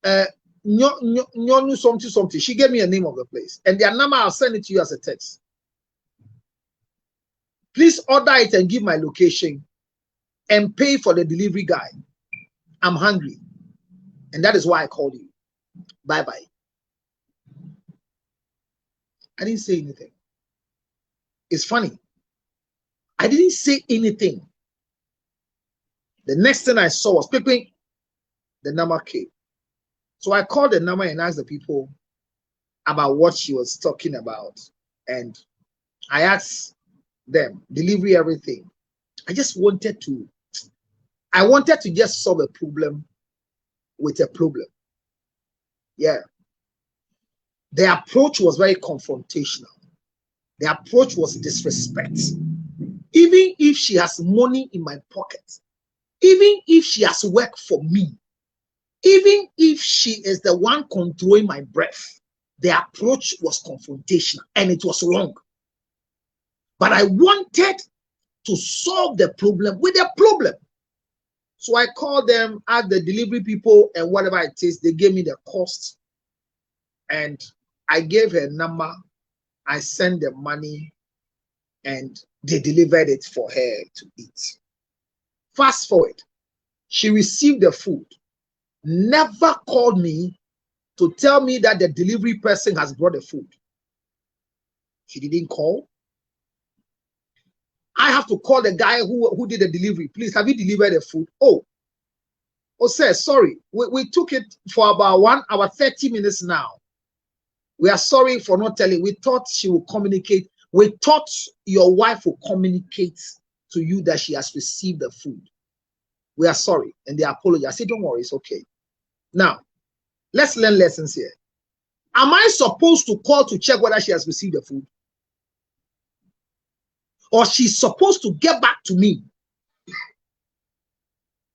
Nyonu something. She gave me a name of the place. And their number, I'll send it to you as a text. Please order it and give my location and pay for the delivery guy. I'm hungry. And that is why I called you. Bye-bye. I didn't say anything. It's funny. I didn't say anything. The next thing I saw was ping. The number came. So I called the number and asked the people about what she was talking about. And I asked them, delivery, everything. I wanted to just solve a problem with a problem. Yeah. The approach was very confrontational. The approach was disrespect. Even if she has money in my pocket, even if she has work for me, even if she is the one controlling my breath, the approach was confrontational and it was wrong. But I wanted to solve the problem with a problem. So I called them, asked the delivery people, and whatever it is, they gave me the cost. And I gave her a number. I sent the money, and they delivered it for her to eat. Fast forward, she received the food, never called me to tell me that the delivery person has brought the food. She didn't call. I have to call the guy who did the delivery. Please, have you delivered the food? Oh, sir, sorry. We took it for about 1 hour, 30 minutes now. We are sorry for not telling. We thought she would communicate. We thought your wife will communicate to you that she has received the food. We are sorry. And they apologize. I said, don't worry, it's okay. Now, let's learn lessons here. Am I supposed to call to check whether she has received the food? Or she's supposed to get back to me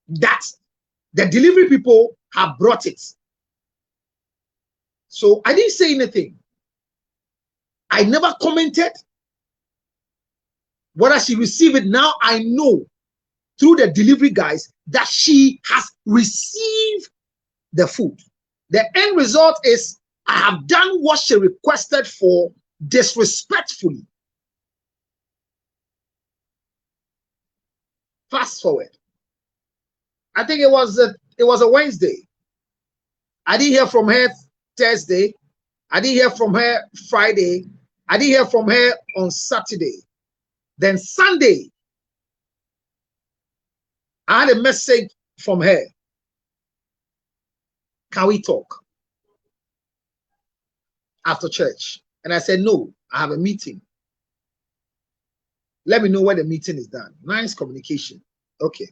that the delivery people have brought it? So I didn't say anything. I never commented whether she received it. Now I know through the delivery guys that she has received the food. The end result is I have done what she requested for disrespectfully. Fast forward. I think it was a Wednesday. I didn't hear from her Thursday. I didn't hear from her Friday. I didn't hear from her on Saturday. Then Sunday, I had a message from her. Can we talk after church? And I said, no, I have a meeting. Let me know when the meeting is done. Nice communication. Okay.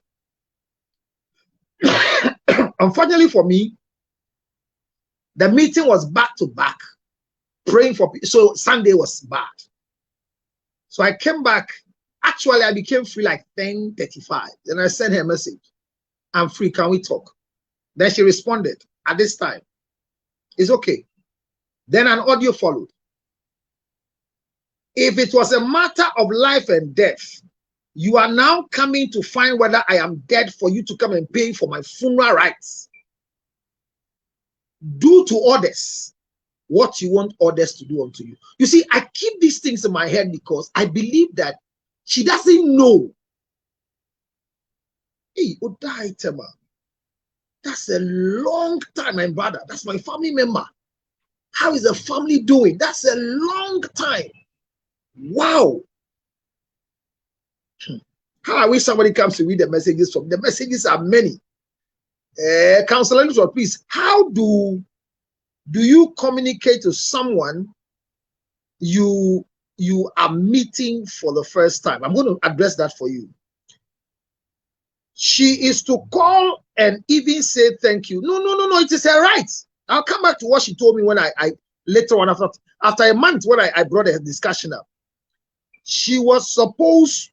Unfortunately for me, the meeting was back to back, praying for people. So Sunday was bad. So I came back. Actually, I became free like 10:35. Then I sent her a message. I'm free. Can we talk? Then she responded at this time. It's okay. Then an audio followed. If it was a matter of life and death, you are now coming to find whether I am dead for you to come and pay for my funeral rites. Do to others what you want others to do unto you. You see, I keep these things in my head because I believe that she doesn't know. Hey, Odaitema, that's a long time, my brother. That's my family member. How is the family doing? That's a long time. Wow. How I wish somebody comes to read the messages from. The messages are many. Counselor, please, how do you communicate to someone you are meeting for the first time? I'm going to address that for you. She is to call and even say thank you. No, it is her right. I'll come back to what she told me when I later on after a month when I brought the discussion up. She was supposed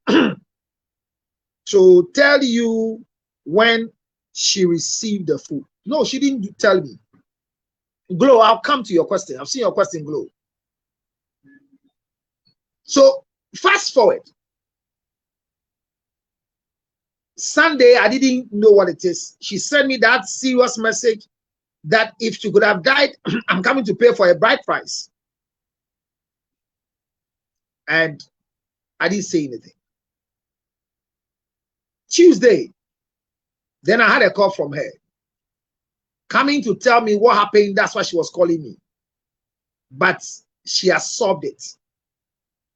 to tell you when she received the food. No, she didn't tell me. Glow, I'll come to your question. I've seen your question, Glow. So fast forward. Sunday, I didn't know what it is. She sent me that serious message that if she could have died, I'm coming to pay for a bride price. And I didn't say anything. Tuesday, then I had a call from her coming to tell me what happened. That's why she was calling me. But she has solved it.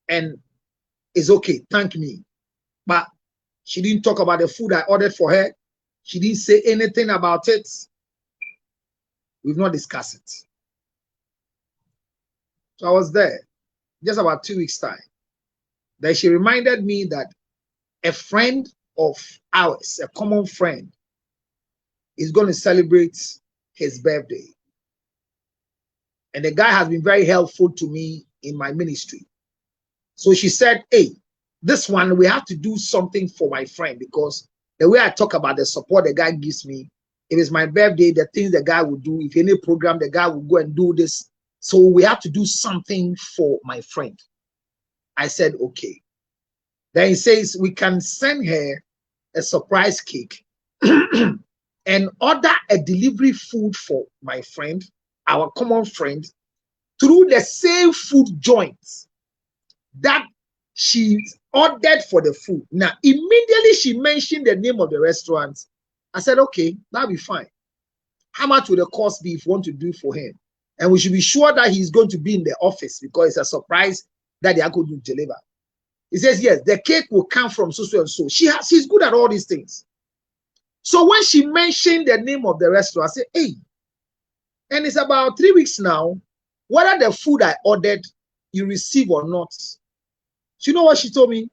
And it's okay. Thank me. But she didn't talk about the food I ordered for her. She didn't say anything about it. We've not discussed it. So I was there just about 2 weeks' time. Then she reminded me that a friend of ours, a common friend, is going to celebrate his birthday. And the guy has been very helpful to me in my ministry. So she said, hey, this one, we have to do something for my friend, because the way I talk about the support the guy gives me, if it's my birthday, the things the guy will do, if any program, the guy will go and do this. So we have to do something for my friend. I said, okay. Then he says, we can send her a surprise cake and order a delivery food for my friend, our common friend, through the same food joint that she ordered for the food. Now, immediately she mentioned the name of the restaurant. I said, okay, that'll be fine. How much will the cost be if you want to do for him? And we should be sure that he's going to be in the office because it's a surprise that they are going to deliver. He says, yes, the cake will come from so and so. She's good at all these things. So when she mentioned the name of the restaurant, I said, hey, and it's about 3 weeks now, whether the food I ordered you receive or not. You know what she told me?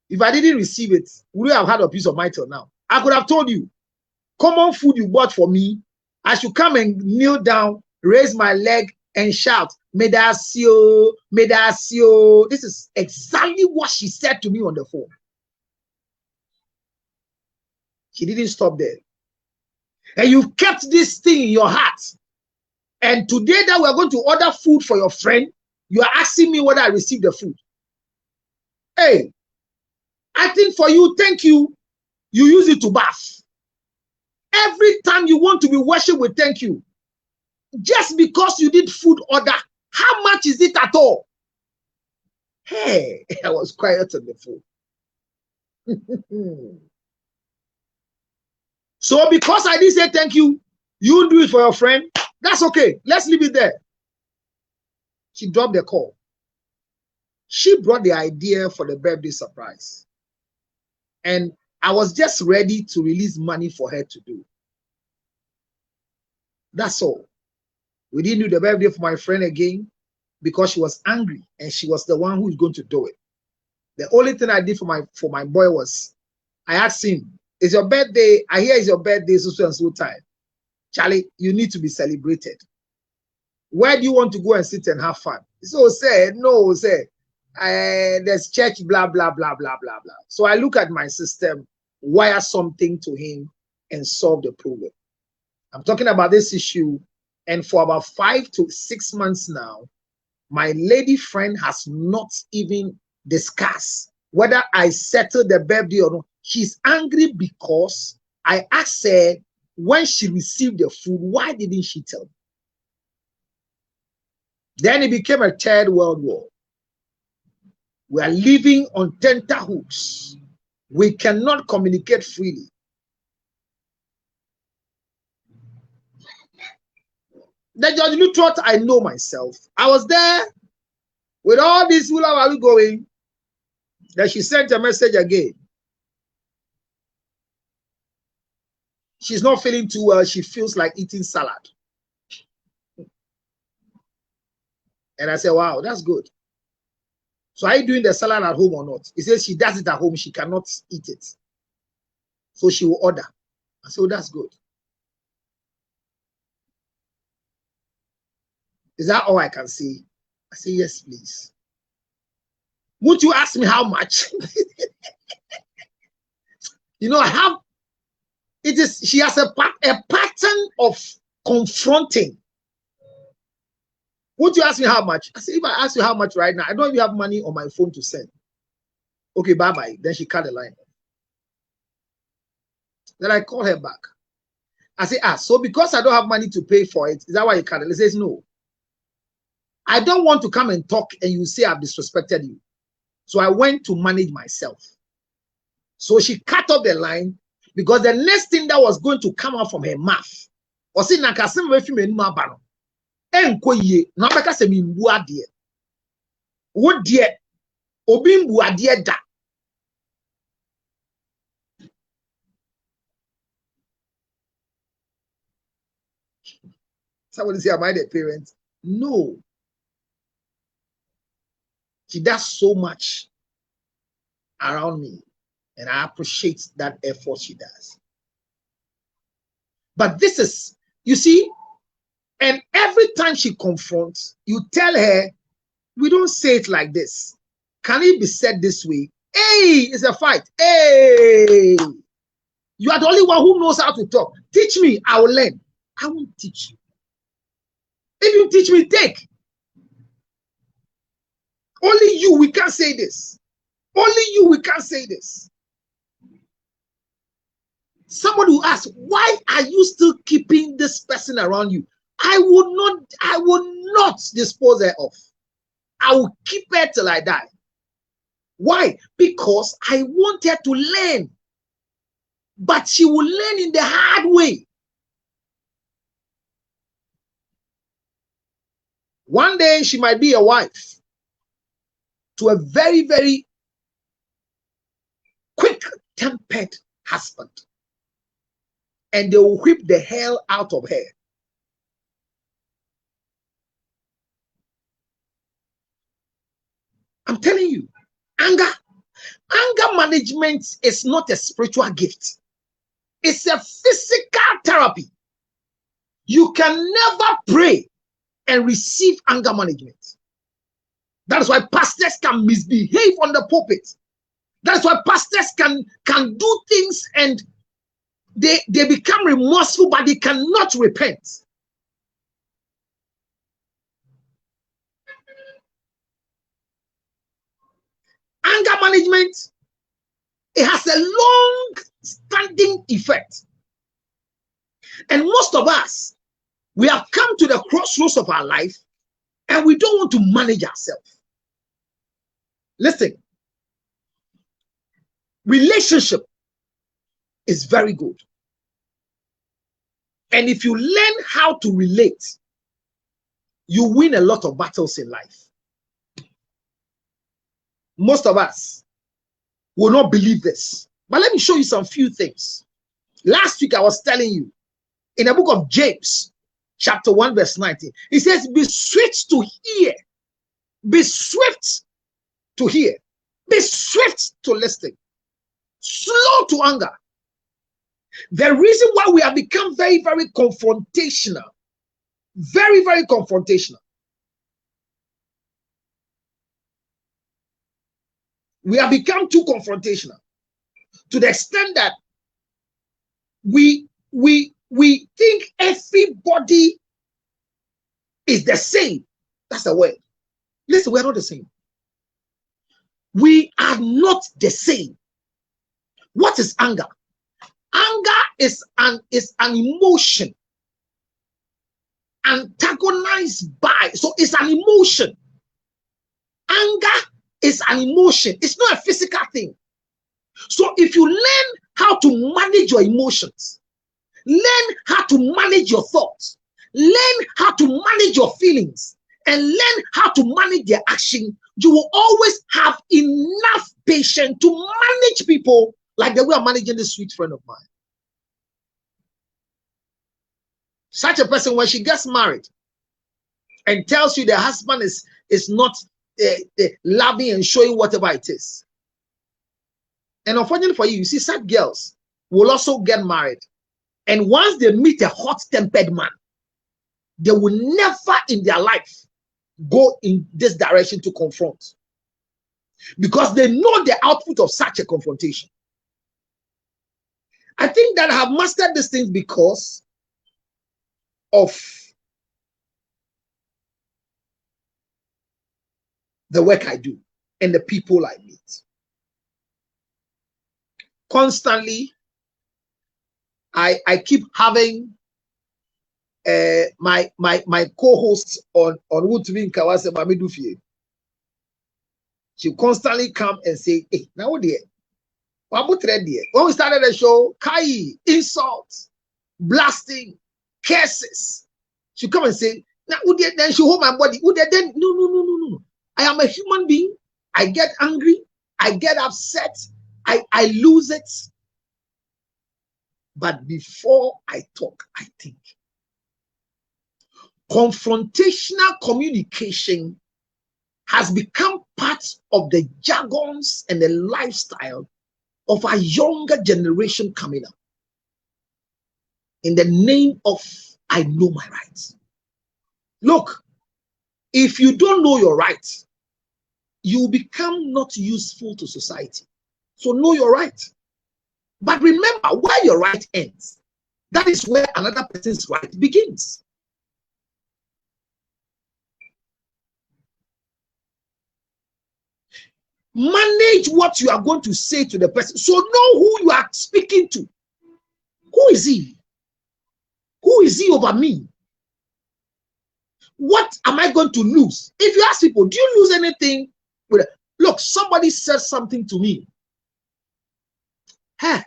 If I didn't receive it, would you have had a piece of mind till now? I could have told you, common food you bought for me, I should come and kneel down, raise my leg, and shout, Medasio, Medasio. This is exactly what she said to me on the phone. She didn't stop there. And you've kept this thing in your heart. And today that we're going to order food for your friend, You are asking me whether I received the food. Hey, I think for you, thank you, you use it to bath. Every time you want to be worshipped with thank you, just because you did food order, how much is it at all? Hey, I was quiet on the phone. So because I didn't say thank you, you do it for your friend. That's okay. Let's leave it there. She dropped the call. She brought the idea for the birthday surprise. And I was just ready to release money for her to do. That's all. We didn't do the birthday for my friend again because she was angry and she was the one who is going to do it. The only thing I did for my boy was I asked him, "Is your birthday? I hear it's your birthday so and so time. Charlie, you need to be celebrated. Where do you want to go and sit and have fun?" So said, "No, say there's church, blah, blah, blah, blah, blah, blah." So I look at my system, wire something to him and solve the problem. I'm talking about this issue, and for about 5 to 6 months now, my lady friend has not even discussed whether I settled the birthday or not. She's angry because I asked her when she received the food, why didn't she tell me? Then it became a third world war. We are living on tenterhooks. We cannot communicate freely. The Judge Lu thought I know myself. I was there with all this, where are we going? Then she sent a message again. She's not feeling too well. She feels like eating salad. And I said, wow, that's good. So are you doing the salad at home or not? He says she does it at home. She cannot eat it. So she will order. I said, oh, that's good. Is that all I can say? I say, yes, please. Would you ask me how much? You know, she has a pattern of confronting. Would you ask me how much? I said, if I ask you how much right now, I don't even have money on my phone to send. Okay, bye-bye. Then she cut the line. Then I call her back. I say, so because I don't have money to pay for it, is that why you cut it? She says, no. I don't want to come and talk and you say I've disrespected you. So I went to manage myself. So she cut off the line because the next thing that was going to come out from her mouth was in Nakasim Refim Mabano. Enkoye, no beka se mimbu adie. Wo die, obimbu adie da. Somebody say, am I the parent? No. She does so much around me, and I appreciate that effort she does. But this is, you see, and every time she confronts, you tell her, we don't say it like this. Can it be said this way? Hey, it's a fight. Hey, you are the only one who knows how to talk. Teach me, I will learn. I won't teach you. If you teach me, take. Only you, we can't say this. Only you, we can't say this. Somebody will ask, why are you still keeping this person around you? I would not dispose her of. I will keep her till I die. Why? Because I want her to learn. But she will learn in the hard way. One day she might be a wife to a very, very quick-tempered husband. And they will whip the hell out of her. I'm telling you, anger management is not a spiritual gift. It's a physical therapy. You can never pray and receive anger management. That's why pastors can misbehave on the pulpit. That's why pastors can do things and they become remorseful, but they cannot repent. Anger management, it has a long-standing effect. And most of us, we have come to the crossroads of our life and we don't want to manage ourselves. Listen, relationship is very good. And if you learn how to relate, you win a lot of battles in life. Most of us will not believe this. But let me show you some few things. Last week I was telling you, in the book of James, chapter 1, verse 19, it says, be swift to hear. Be swift to hear. Be swift to listen. Slow to anger. The reason why we have become very, very confrontational, very, very confrontational. We have become too confrontational to the extent that we think everybody is the same. That's the word. Listen, we're not the same. We are not the same. What is anger? Anger is an emotion antagonized by, so it's an emotion. Anger is an emotion. It's not a physical thing. So if you learn how to manage your emotions, learn how to manage your thoughts, learn how to manage your feelings, and learn how to manage their action, you will always have enough patience to manage people like the way I'm managing this sweet friend of mine. Such a person, when she gets married and tells you the husband is not loving and showing whatever it is. And unfortunately for you, you see such girls will also get married. And once they meet a hot-tempered man, they will never in their life go in this direction to confront. Because they know the output of such a confrontation. I think that I have mastered these things because of the work I do and the people I meet. Constantly, I keep having my co-host on Wutumi Kawase Mamidufie. She constantly come and say, hey, now dear, when we started the show, Kai, insults, blasting, curses. She come and say, now then she hold my body. Then no. I am a human being. I get angry. I get upset. I lose it. But before I talk, I think. Confrontational communication has become part of the jargons and the lifestyle of our younger generation coming up. In the name of, I know my rights. Look, if you don't know your rights, you become not useful to society. So know your right. But remember, where your right ends, that is where another person's right begins. Manage what you are going to say to the person. So know who you are speaking to. Who is he? Who is he over me? What am I going to lose? If you ask people, do you lose anything? Look, somebody said something to me. Hey,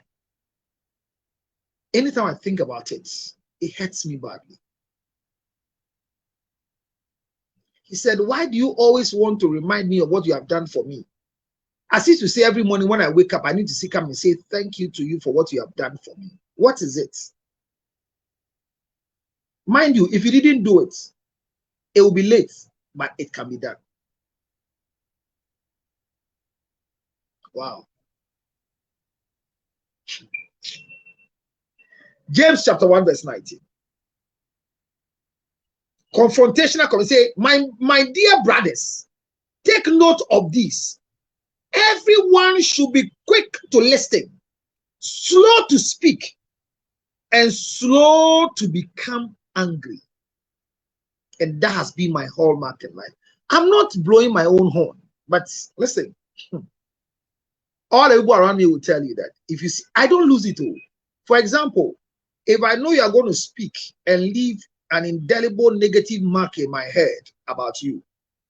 anytime I think about it, it hurts me badly. He said, why do you always want to remind me of what you have done for me? As if to say every morning when I wake up, I need to come and say thank you to you for what you have done for me. What is it? Mind you, if you didn't do it, it will be late, but it can be done. Wow. James chapter 1 verse 19. Confrontational, say, my dear brothers, take note of this. Everyone should be quick to listen, slow to speak, and slow to become angry. And that has been my hallmark in life. I'm not blowing my own horn, but listen, All the people around me will tell you that. If you see, I don't lose it all. For example, if I know you are going to speak and leave an indelible negative mark in my head about you,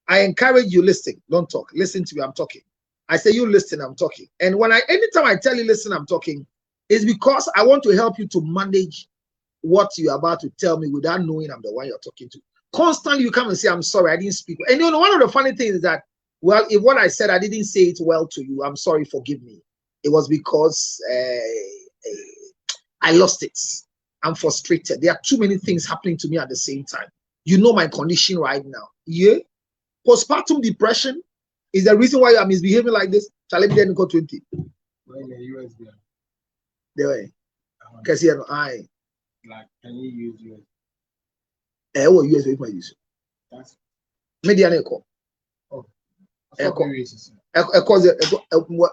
I encourage you, listen, don't talk. Listen to me, I'm talking. I say you listen, I'm talking. And anytime I tell you listen, I'm talking, it's because I want to help you to manage what you're about to tell me without knowing I'm the one you're talking to. Constantly you come and say, I'm sorry, I didn't speak. And you know, one of the funny things is that, well, if what I said, I didn't say it well to you, I'm sorry, forgive me. It was because I lost it. I'm frustrated. There are too many things happening to me at the same time. You know my condition right now. Yeah? Postpartum depression is the reason why you are misbehaving like this. Shall I be there in 20? The way. Because you know, like, can you use USB? What USB can I use? Media echo.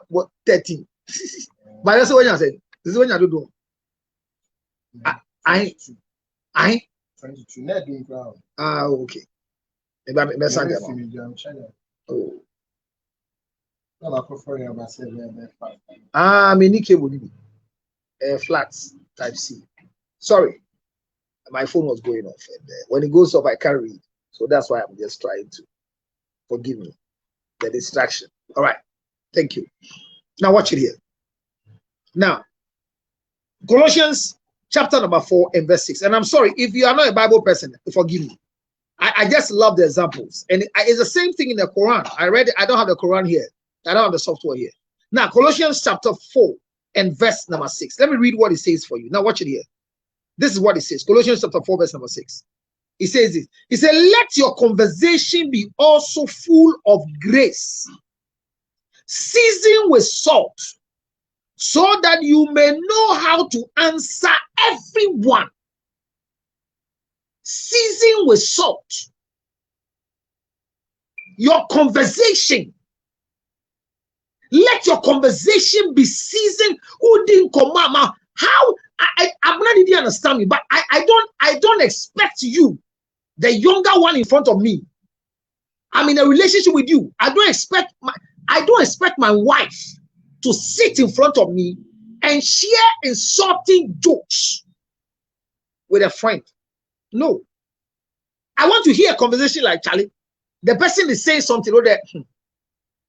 What 13? But that's what you said. This is what you do. I 22. Not doing ground. Okay. Oh. Mini cable flat type C. Sorry, my phone was going off, and when it goes off, I can't read. So that's why I'm just trying to forgive me the distraction. All right, thank you. Now watch it here. Now, Colossians chapter number 4 and verse 6. And I'm sorry if you are not a Bible person, forgive me. I just love the examples, and it's the same thing in the Quran. I read it. I don't have the Quran here. I don't have the software here. Now, Colossians chapter 4 and verse number 6. Let me read what it says for you. Now, watch it here. This is what it says. Colossians chapter 4, verse number 6. It says this. He said, let your conversation be also full of grace, seasoned with salt, so that you may know how to answer everyone. Seasoned with salt. Your conversation. Let your conversation be seasoned. Who didn't come, mama? How? I'm not even understand me, but I don't expect you, the younger one in front of me. I'm in a relationship with you. I don't expect my wife to sit in front of me and share insulting jokes with a friend. No. I want to hear a conversation like Charlie. The person is saying something or that.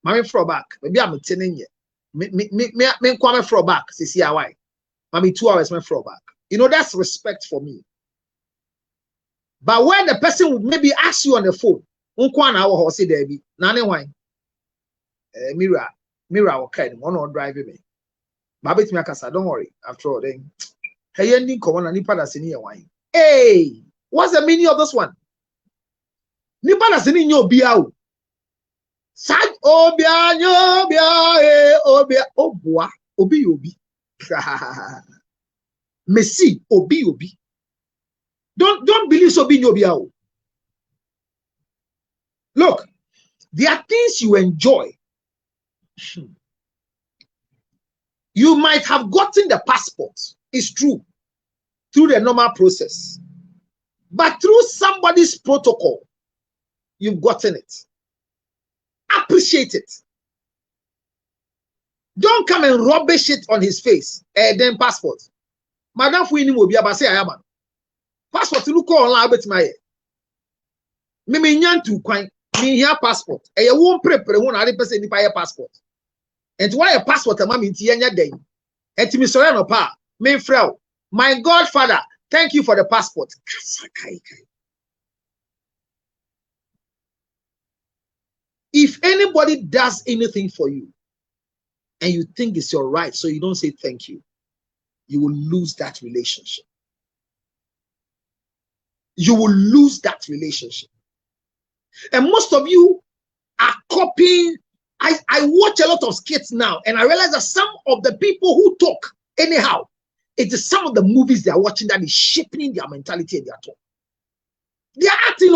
Mommy throw back. Maybe I'm telling you. Me come throw back. See why? Mommy 2 hours me throw back. You know, that's respect for me. But when the person would maybe ask you on the phone, Unkwana say Debbie, Nane wine. Mira okay, one or driving me. Babit Makasa, don't worry. After all, then hey, ending common and nipa that's in your wine. Hey, what's the meaning of this one? Nipa that's in your biao. Sag obia nyobia obia obwa obi. Messi obi. Don't believe so being your. Look, there are things you enjoy. You might have gotten the passport, it's true, through the normal process. But through somebody's protocol, you've gotten it. Appreciate it. Don't come and rubbish it on his face. Then passport. Madam Fuini will be able to say I am. Passport to call on Albert Maye. Me nyan to kwine. Me here passport. E you won't prepare one other person if I passport. And why a passport a mami nti enya day. And to me sorry no pa. Me frau. My godfather, thank you for the passport. If anybody does anything for you and you think it's your right, so you don't say thank you, you will lose that relationship. You will lose that relationship. And most of you are copying. I watch a lot of skits now, and I realize that some of the people who talk anyhow, it is some of the movies they are watching that is shaping their mentality and their talk. They are acting,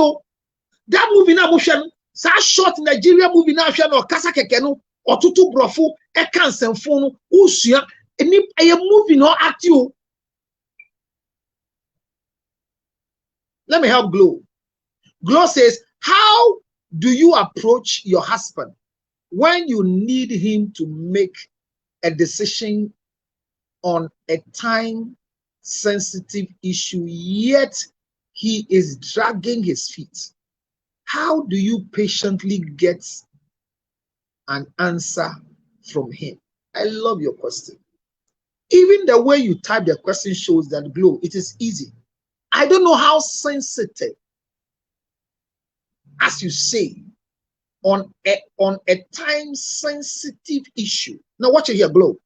that movie now, such short Nigeria movie now, or Kasa Kekeno, or Tutu Brofu, Ekan Senfono, Usia, and a movie no act you. Let me help Glow. Glow says, how do you approach your husband when you need him to make a decision on a time-sensitive issue, yet he is dragging his feet. How do you patiently get an answer from him? I love your question. Even the way you type the question shows that, Glow, it is easy. I don't know how sensitive, as you say, on a time-sensitive issue. Now watch it here, Glow.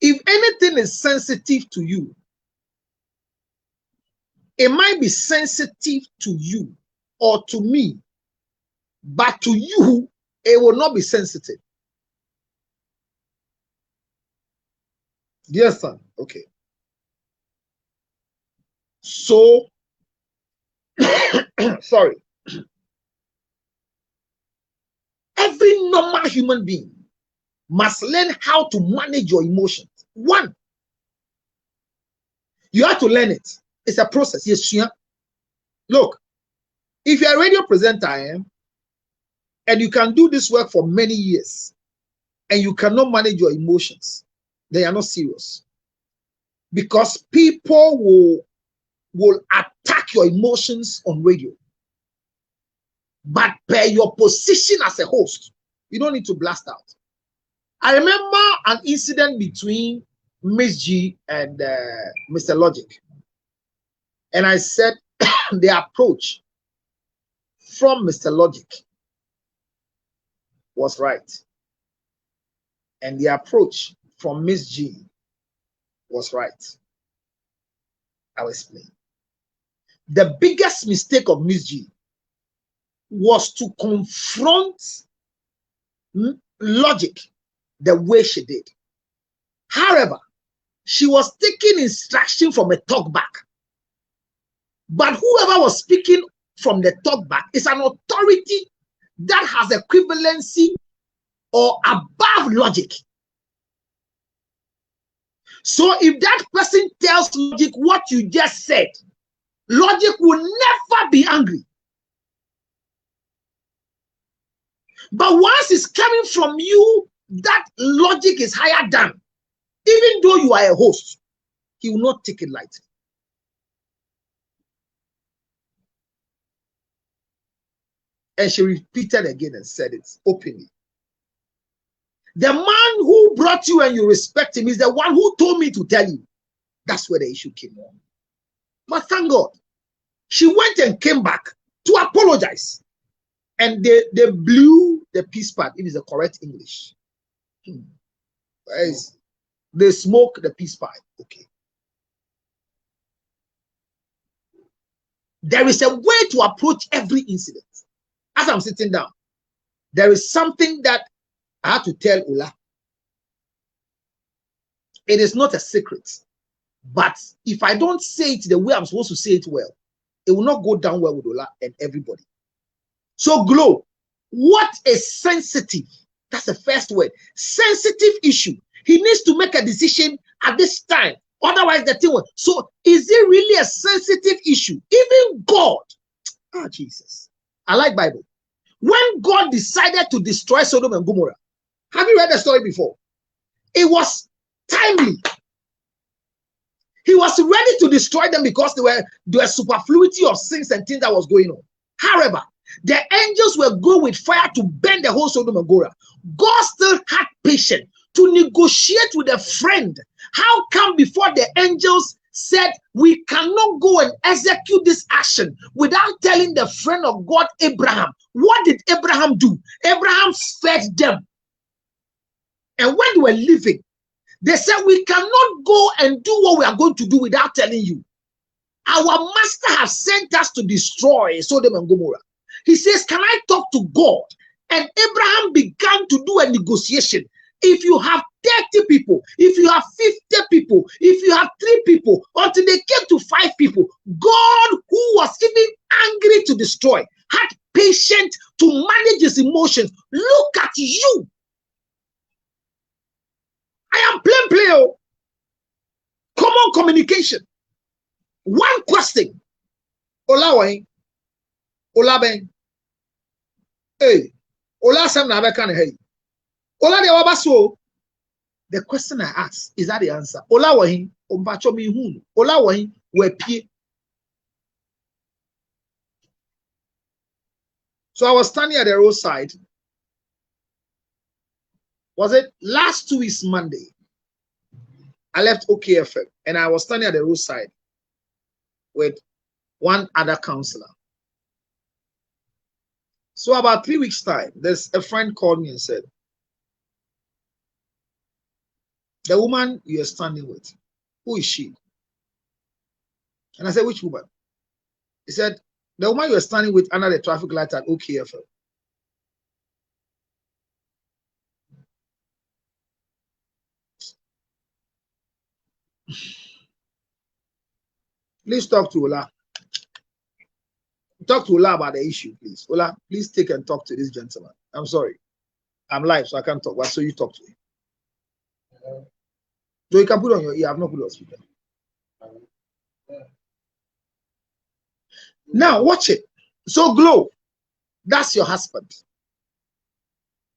If anything is sensitive to you, it might be sensitive to you or to me, but to you, it will not be sensitive. Dear son, okay. So, sorry. Every normal human being must learn how to manage your emotions. One, you have to learn it. It's a process. Yes, look, if you're a radio presenter, and you can do this work for many years, and you cannot manage your emotions, they are not serious. Because people will attack your emotions on radio. But per your position as a host, you don't need to blast out. I remember an incident between Miss G and Mr. Logic. And I said the approach from Mr. Logic was right. And the approach from Miss G was right. I'll explain. The biggest mistake of Miss G was to confront Logic the way she did. However, she was taking instruction from a talkback. But whoever was speaking from the talkback is an authority that has equivalency or above Logic. So if that person tells Logic what you just said, Logic will never be angry. But once it's coming from you, that Logic is higher than, even though you are a host, he will not take it lightly. And she repeated again and said it openly. The man who brought you and you respect him is the one who told me to tell you. That's where the issue came on. But thank God, she went and came back to apologize. And they blew the peace part, if it's the correct English. They smoke the peace pipe. Okay. There is a way to approach every incident. As I'm sitting down, there is something that I have to tell Ola. It is not a secret. But if I don't say it the way I'm supposed to say it well, it will not go down well with Ola and everybody. So, Glow, what is sensitive? That's the first word. Sensitive issue. He needs to make a decision at this time. Otherwise, the thing will. So, is it really a sensitive issue? Even God. Ah, Jesus. I like Bible. When God decided to destroy Sodom and Gomorrah, have you read the story before? It was timely. He was ready to destroy them because there were superfluity of sins and things that was going on. However, the angels were going with fire to burn the whole Sodom and Gomorrah. God still had patience to negotiate with a friend. How come before the angels said, we cannot go and execute this action without telling the friend of God, Abraham? What did Abraham do? Abraham fed them. And when they were leaving, they said, we cannot go and do what we are going to do without telling you. Our master has sent us to destroy Sodom and Gomorrah. He says, can I talk to God? And Abraham began to do a negotiation. If you have 30 people, if you have 50 people, if you have 3 people, until they came to 5 people, God, who was even angry to destroy, had patience to manage his emotions. Look at you. I am plain. Common communication. One question. Olawai. Olaben. Hey. Ola Sam na beka hey. Ola de wabaso. The question I asked, is that the answer? Ola wahin, ombacho mi hun. Ola wahin, wepie. So I was standing at the roadside. Was it last 2 weeks Monday? I left OKFM and I was standing at the roadside with one other counselor. So about 3 weeks time, there's a friend called me and said, the woman you're standing with, who is she? And I said, which woman? He said, the woman you're standing with under the traffic light at OKFM. Please talk to Ola. Talk to Ola about the issue, please. Ola, please take and talk to this gentleman. I'm sorry. I'm live, so I can't talk. But so you talk to him. So you can put on your ear. I've not put on speaker. Now watch it. So Glow, that's your husband.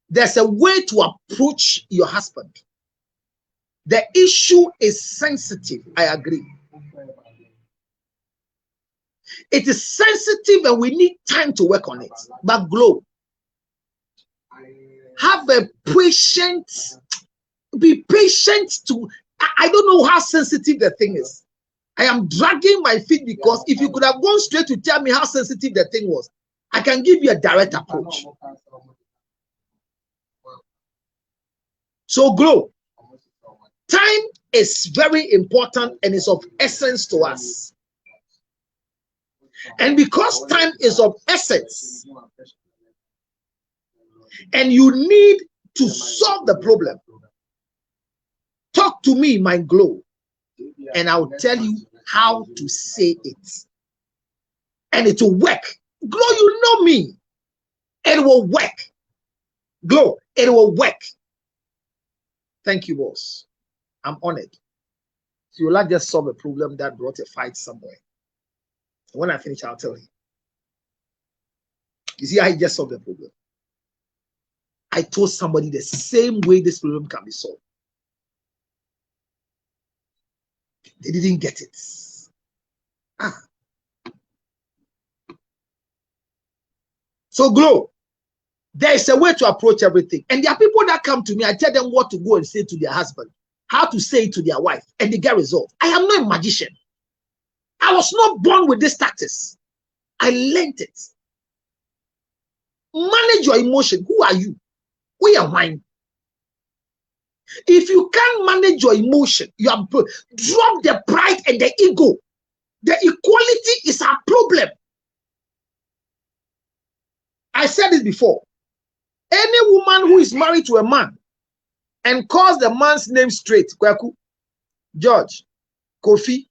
There's a way to approach your husband. The issue is sensitive. I agree. It is sensitive and we need time to work on it. But Glow, have a patient, be patient to, I don't know how sensitive the thing is. I am dragging my feet because if you could have gone straight to tell me how sensitive the thing was, I can give you a direct approach. So Glow, time is very important and is of essence to us. And because time is of essence, and you need to solve the problem, talk to me, my Glow, and I'll tell you how to say it. And it will work. Glow, you know me. It will work. Glow, it will work. Thank you, boss. I'm honored. So you'll not just solve a problem that brought a fight somewhere. When I finish, I'll tell you. You see how he just solved the problem? I told somebody the same way this problem can be solved. They didn't get it. So Glow, there is a way to approach everything. And there are people that come to me, I tell them what to go and say to their husband, how to say it to their wife, and they get resolved. I am not a magician. I was not born with this tactics. I learned it. Manage your emotion. Who are you? We are mine. If you can't manage your emotion, you have drop the pride and the ego. The equality is our problem. I said it before. Any woman who is married to a man and calls the man's name straight, Kweku, George, Kofi,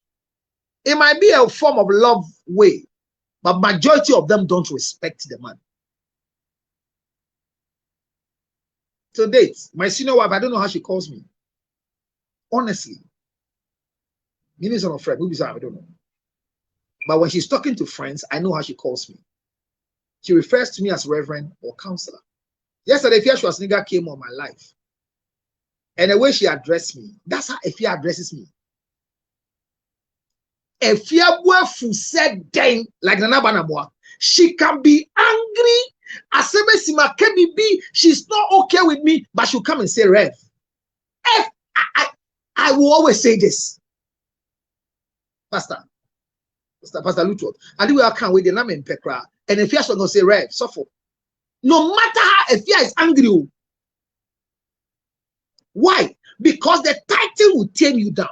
it might be a form of love way, but majority of them don't respect the man. To date, my senior wife, I don't know how she calls me. Honestly. Maybe son of friend, I don't know. But when she's talking to friends, I know how she calls me. She refers to me as reverend or counselor. Yesterday, Efia Schwarzenegger came on my life. And the way she addressed me, that's how Efia addresses me. Efia Boafu said then, like Nana Banabwa, she can be angry. She's not okay with me, but she'll come and say, Rev. I will always say this. Pastor Luchot, and we can't wait the name in Pekra. And if you're going to say, Rev, suffer. No matter how Efia is angry. Why? Because the title will tame you down.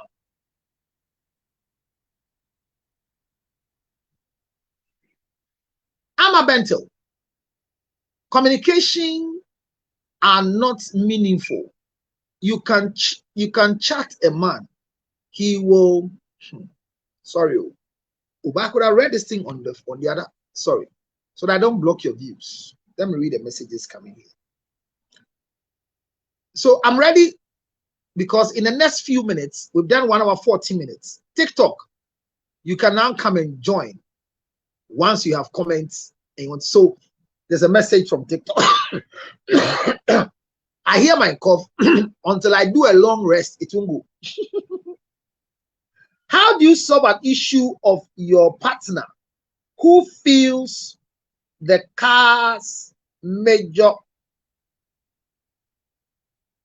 I'm a Bentel. Communication are not meaningful. You can chat a man. He will. Sorry, I could have read this thing on the other. Sorry, so that I don't block your views. Let me read the messages coming here. So I'm ready because in the next few minutes we've done 1 hour 40 minutes. TikTok, you can now come and join once you have comments and you want. So there's a message from TikTok. I hear my cough until I do a long rest, it won't go. How do you solve an issue of your partner who feels the car's major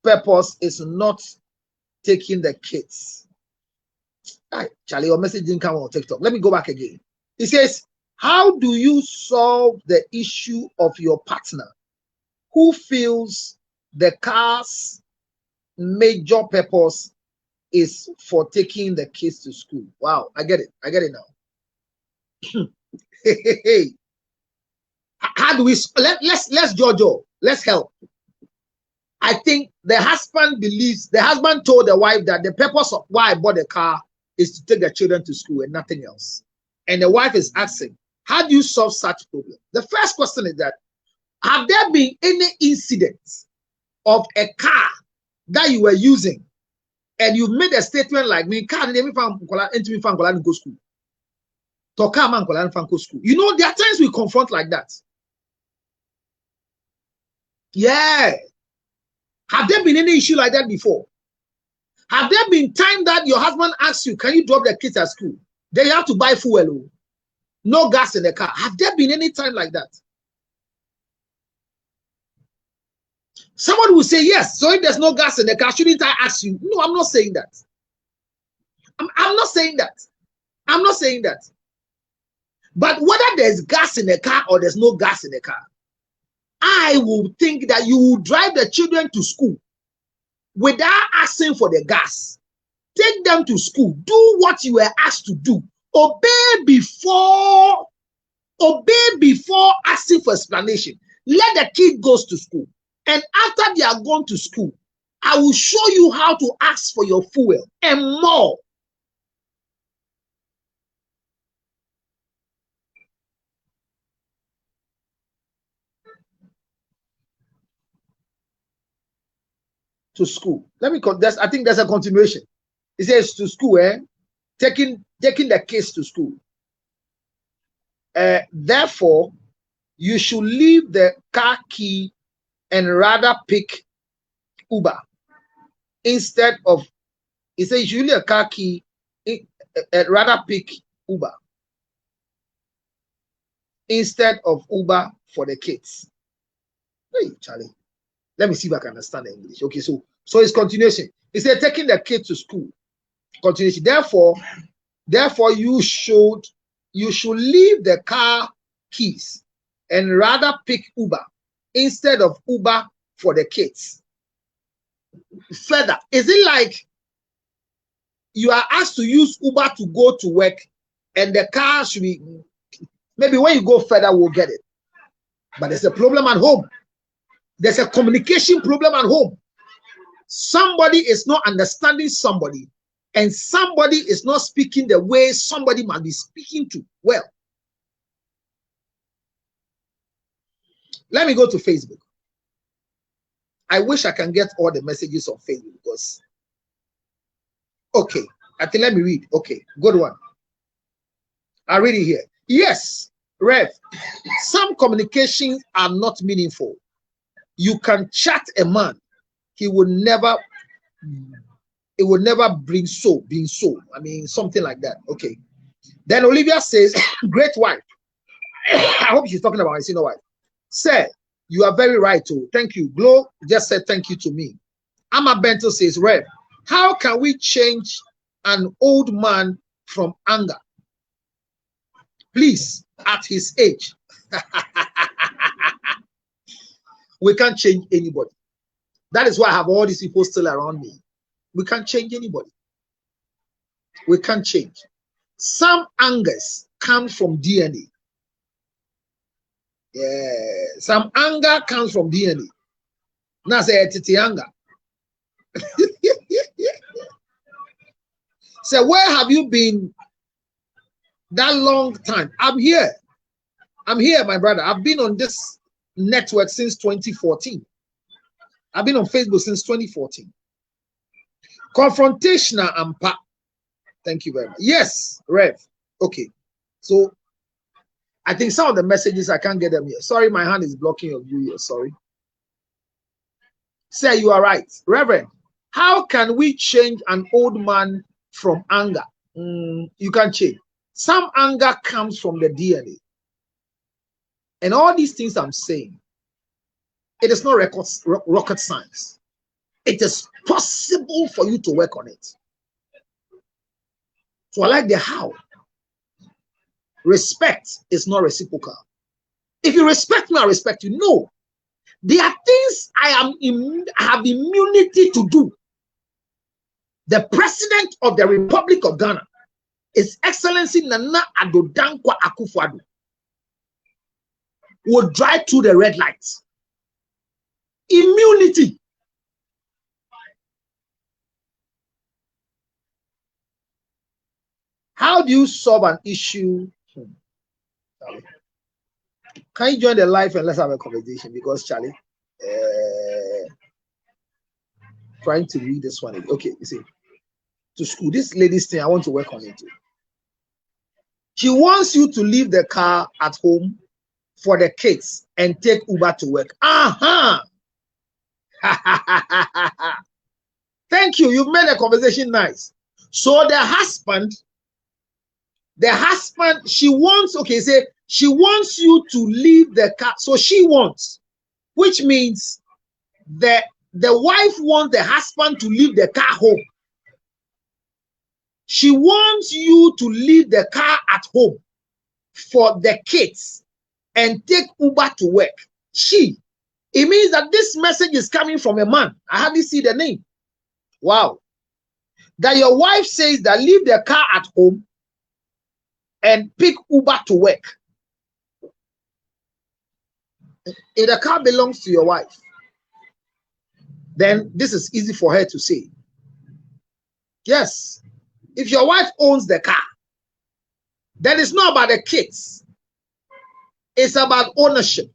purpose is not taking the kids? Right, Charlie, your message didn't come on TikTok. Let me go back again. He says, how do you solve the issue of your partner who feels the car's major purpose is for taking the kids to school? Wow, I get it. I get it now. Hey. How do we let's Jojo, let's help. I think the husband told the wife that the purpose of why I bought the car is to take the children to school and nothing else. And the wife is asking, how do you solve such problem? The first question is that, have there been any incidents of a car that you were using and you made a statement like, me car didn't go school. You know, there are times we confront like that. Yeah. Have there been any issue like that before? Have there been time that your husband asks you, can you drop the kids at school? Then you have to buy fuel. No gas in the car. Have there been any time like that? Someone will say yes. So if there's no gas in the car, shouldn't I ask you? No, I'm not saying that. I'm not saying that. I'm not saying that. But whether there's gas in the car or there's no gas in the car, I will think that you will drive the children to school without asking for the gas. Take them to school. Do what you were asked to do. Obey before asking for explanation. Let the kid goes to school. And after they are gone to school, I will show you how to ask for your fuel and more. To school. Let me I think there's a continuation. It says to school, taking the kids to school. Therefore, you should leave the car key and rather pick Uber instead of. It says you should leave a car key and rather pick Uber instead of Uber for the kids. Hey, Charlie. Let me see if I can understand the English. Okay, so it's continuation. It said taking the kid to school. Continuation. Therefore, you should leave the car keys and rather pick Uber instead of Uber for the kids. Further, is it like you are asked to use Uber to go to work and the car should be, maybe when you go further, we'll get it. But there's a problem at home. There's a communication problem at home. Somebody is not understanding somebody, and somebody is not speaking the way somebody must be speaking to. Well, let me go to Facebook. I wish I can get all the messages on Facebook because, okay, I think let me read. Okay, good one. I read it here. Yes, Rev, some communications are not meaningful. You can chat a man, it will never being so. I mean, something like that. Okay. Then Olivia says, great wife. I hope she's talking about his senior wife. Sir, you are very right too. Thank you. Glow just said thank you to me. Amma Bento says, Rev, how can we change an old man from anger? Please, at his age. We can't change anybody. That is why I have all these people still around me. We can't change anybody. We can't change. Some angers come from DNA. Yeah, some anger comes from DNA. Now say it's anger. So where have you been that long time? I'm here. I'm here, my brother. I've been on this network since 2014. I've been on Facebook since 2014. Confrontational and pa. Thank you very much. Yes, Rev. Okay. So I think some of the messages I can't get them here. Sorry, my hand is blocking your view here. Sorry. Say you are right. Reverend, how can we change an old man from anger? You can change. Some anger comes from the DNA. And all these things I'm saying, it is not rocket science. It is possible for you to work on it. So I like the how. Respect is not reciprocal. If you respect me, I respect you. No. There are things I have immunity to do. The president of the Republic of Ghana, His Excellency Nana Addo Dankwa Akufo-Addo, will drive through the red lights. Immunity. How do you solve an issue? Can you join the live and let's have a conversation? Because Charlie, trying to read this one. Okay, you see, to school. This lady's thing, I want to work on it too. She wants you to leave the car at home for the kids and take Uber to work. Thank you. You've made the conversation nice. So the husband, she wants, okay, say she wants you to leave the car. So she wants, which means the wife wants the husband to leave the car home. She wants you to leave the car at home for the kids and take Uber to work. It means that this message is coming from a man. I hardly see the name. Wow. That your wife says that leave the car at home and pick Uber to work. If the car belongs to your wife, then this is easy for her to say. Yes. If your wife owns the car, then it's not about the kids. It's about ownership.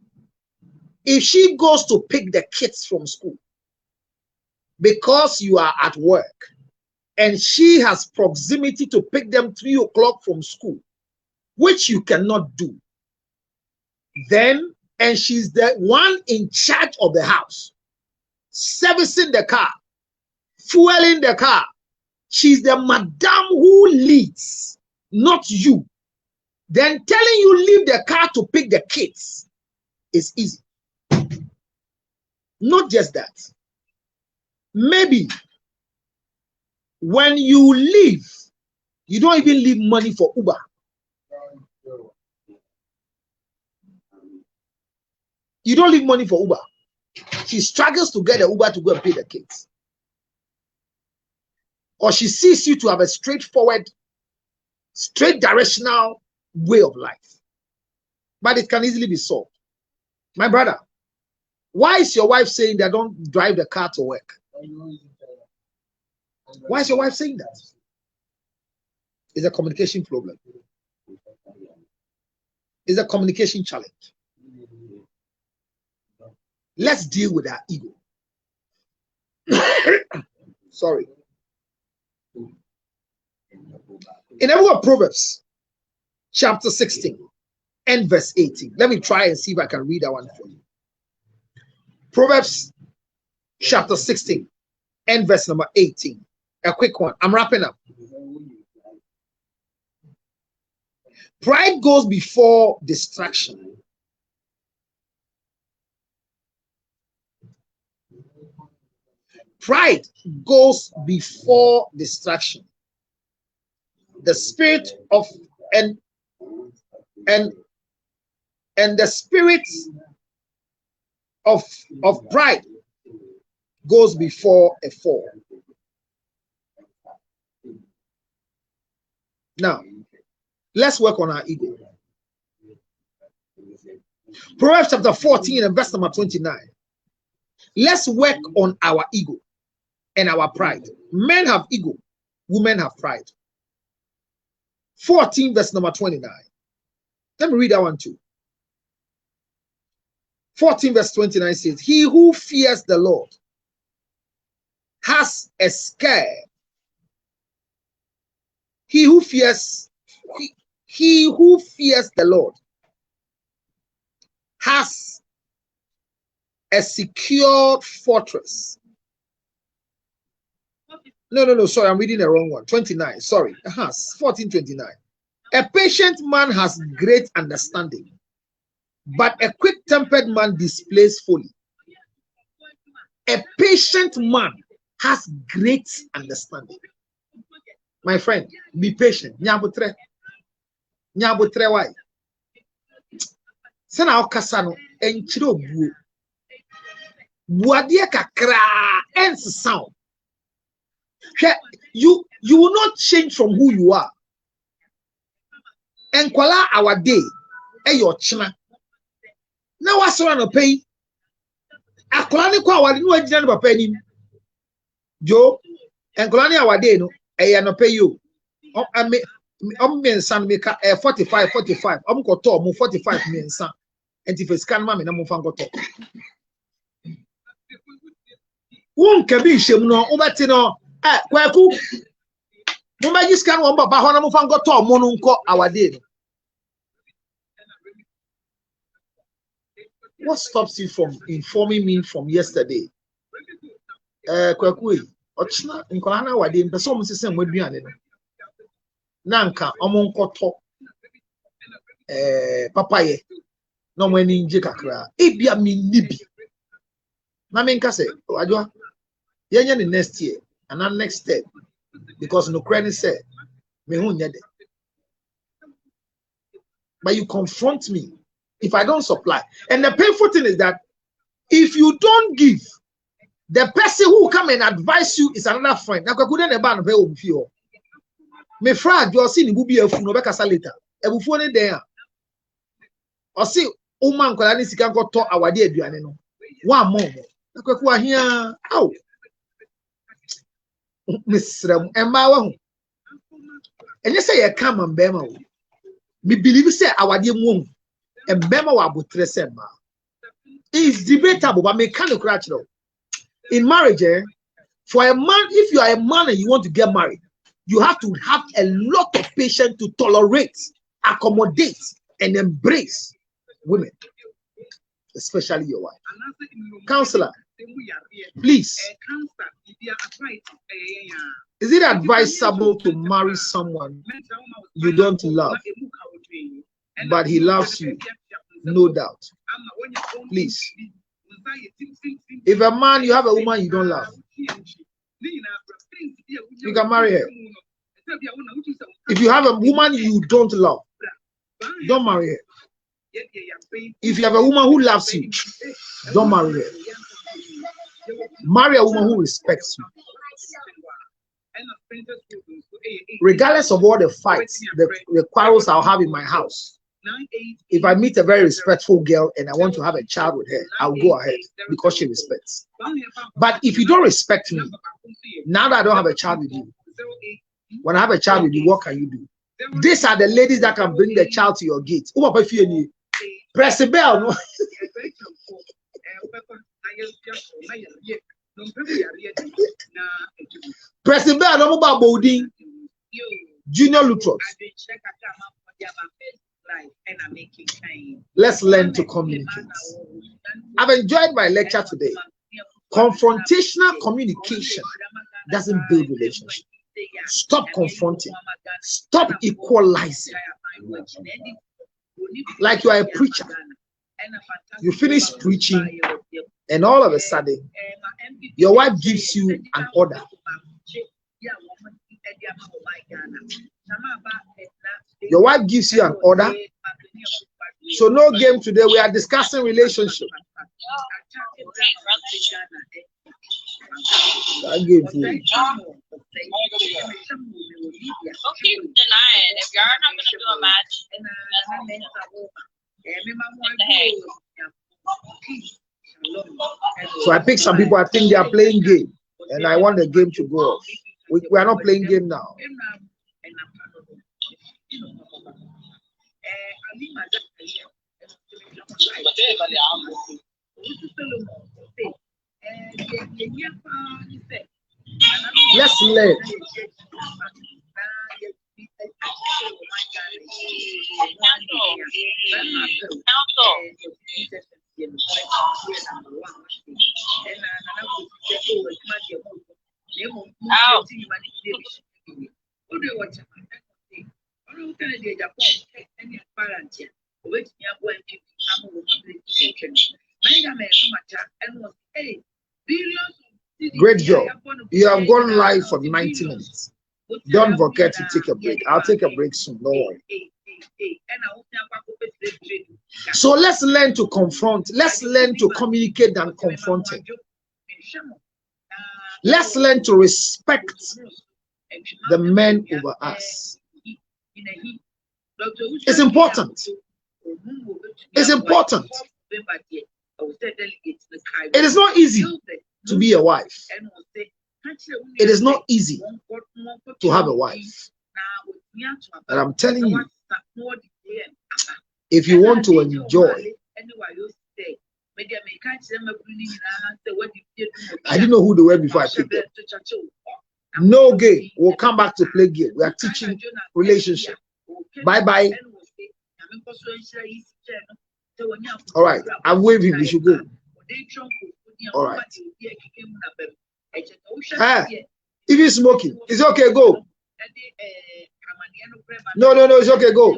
If she goes to pick the kids from school because you are at work and she has proximity to pick them 3 o'clock from school, which you cannot do, then, and she's the one in charge of the house, servicing the car, fueling the car, she's the madam who leads, not you. Then telling you leave the car to pick the kids is easy. Not just that. Maybe when you leave, you don't even leave money for Uber. You don't leave money for Uber. She struggles to get the Uber to go and pay the kids. Or she sees you to have a straightforward, straight directional way of life. But it can easily be solved. My brother, why is your wife saying that don't drive the car to work? Why is your wife saying that? It's a communication problem. It's a communication challenge. Let's deal with our ego. Sorry. In the book of Proverbs, chapter 16 and verse 18. Let me try and see if I can read that one for you. Proverbs chapter 16 and verse number 18. A quick one. I'm wrapping up. Pride goes before distraction. Pride goes before distraction. The spirit of and the spirit of pride goes before a fall. Now, let's work on our ego. Proverbs chapter 14 and verse number 29. Let's work on our ego and our pride. Men have ego, women have pride. 14 verse number 29. Let me read that one too. 14 verse 29 says, he who fears the Lord has a scare. He who fears the Lord has a secure fortress. No, sorry, I'm reading the wrong one. 29, sorry. 1429. A patient man has great understanding, but a quick-tempered man displays folly. A patient man has great understanding. My friend, be patient. Nyabutre why? Sana okasano enchiro buo. Buadie kakra ens sound. You will not change from who you are. Enkwala our day your china. Now what's on a pay? Akolani kwa wadi no agina no papa nim. Jo enkolani our day no no pay you. Mensan make 45 ko to mo 45 mensan. Enti fe scan ma me na mo fa ko to. Won ka bi hwem no obeti no kwaku mo ma scan won baba ho na mo fa ko to mo no nko our day no. What stops you from informing me from yesterday? Kwaku ochina nkola na wade mpese omo sese mo aduane no. Nanka omo nkoto papaye no mo ani nje kakra ebia mi nibi na me nka se adwa yenya the next year and then next step because no credit say me hu nyede. But you confront me if I don't supply. And the painful thing is that if you don't give, the person who come and advise you is another friend. Now, couldn't a ban of feel. Me friend, you are seeing Bubi a no back later. A buffon there. Or see, Oman Kolani can go talk our dear Duaneno. One more. Now, here. Oh, Miss Ram and Mawa. And you say, I come and Bema. Me believe say our dear moon. And Bema Wabutresema is debatable, but mechanical. In marriage, for a man, if you are a man and you want to get married, you have to have a lot of patience to tolerate, accommodate, and embrace women, especially your wife. Counselor, please, is it advisable to marry someone you don't love, but he loves you? No doubt. Please. If a man, you have a woman you don't love, you can marry her. If you have a woman you don't love, don't marry her. If you have a woman who loves you, don't marry her. Marry a woman who respects you. Regardless of all the fights, the quarrels I'll have in my house, if I meet a very respectful girl and I want to have a child with her, I'll go ahead because she respects. But if you don't respect me, now that I don't have a child with you, when I have a child with you, what can you do? These are the ladies that can bring the child to your gate. Press the bell. No? Press the bell. No more boarding. Junior Lutrops. Let's learn to communicate. I've enjoyed my lecture today. Confrontational communication doesn't build relationships. Stop confronting. Stop equalizing. Like you are a preacher. You finish preaching, and all of a sudden, your wife gives you an order. Your wife gives you an order. So no game today. We are discussing relationship. That game for you. Don't keep denying. If you're not going to do a match, so I pick some people. I think they are playing game, and I want the game to go off. We are not playing game now. Let's learn. Great job. You have gone live for 90 minutes. Don't forget to take a break. I'll take a break soon. Don't worry. So let's learn to confront. Let's learn to communicate than confronting. Let's learn to respect the men over us. It's important. It's important. It is not easy to be a wife. It is not easy to have a wife. And I'm telling you, if you want to enjoy, I didn't know who they were before I picked them. No game. We'll come back to play game. We are teaching relationship. Bye bye. All right. I'm waving. We should go. All right. If smoking, it's okay. Go. No. It's okay. Go.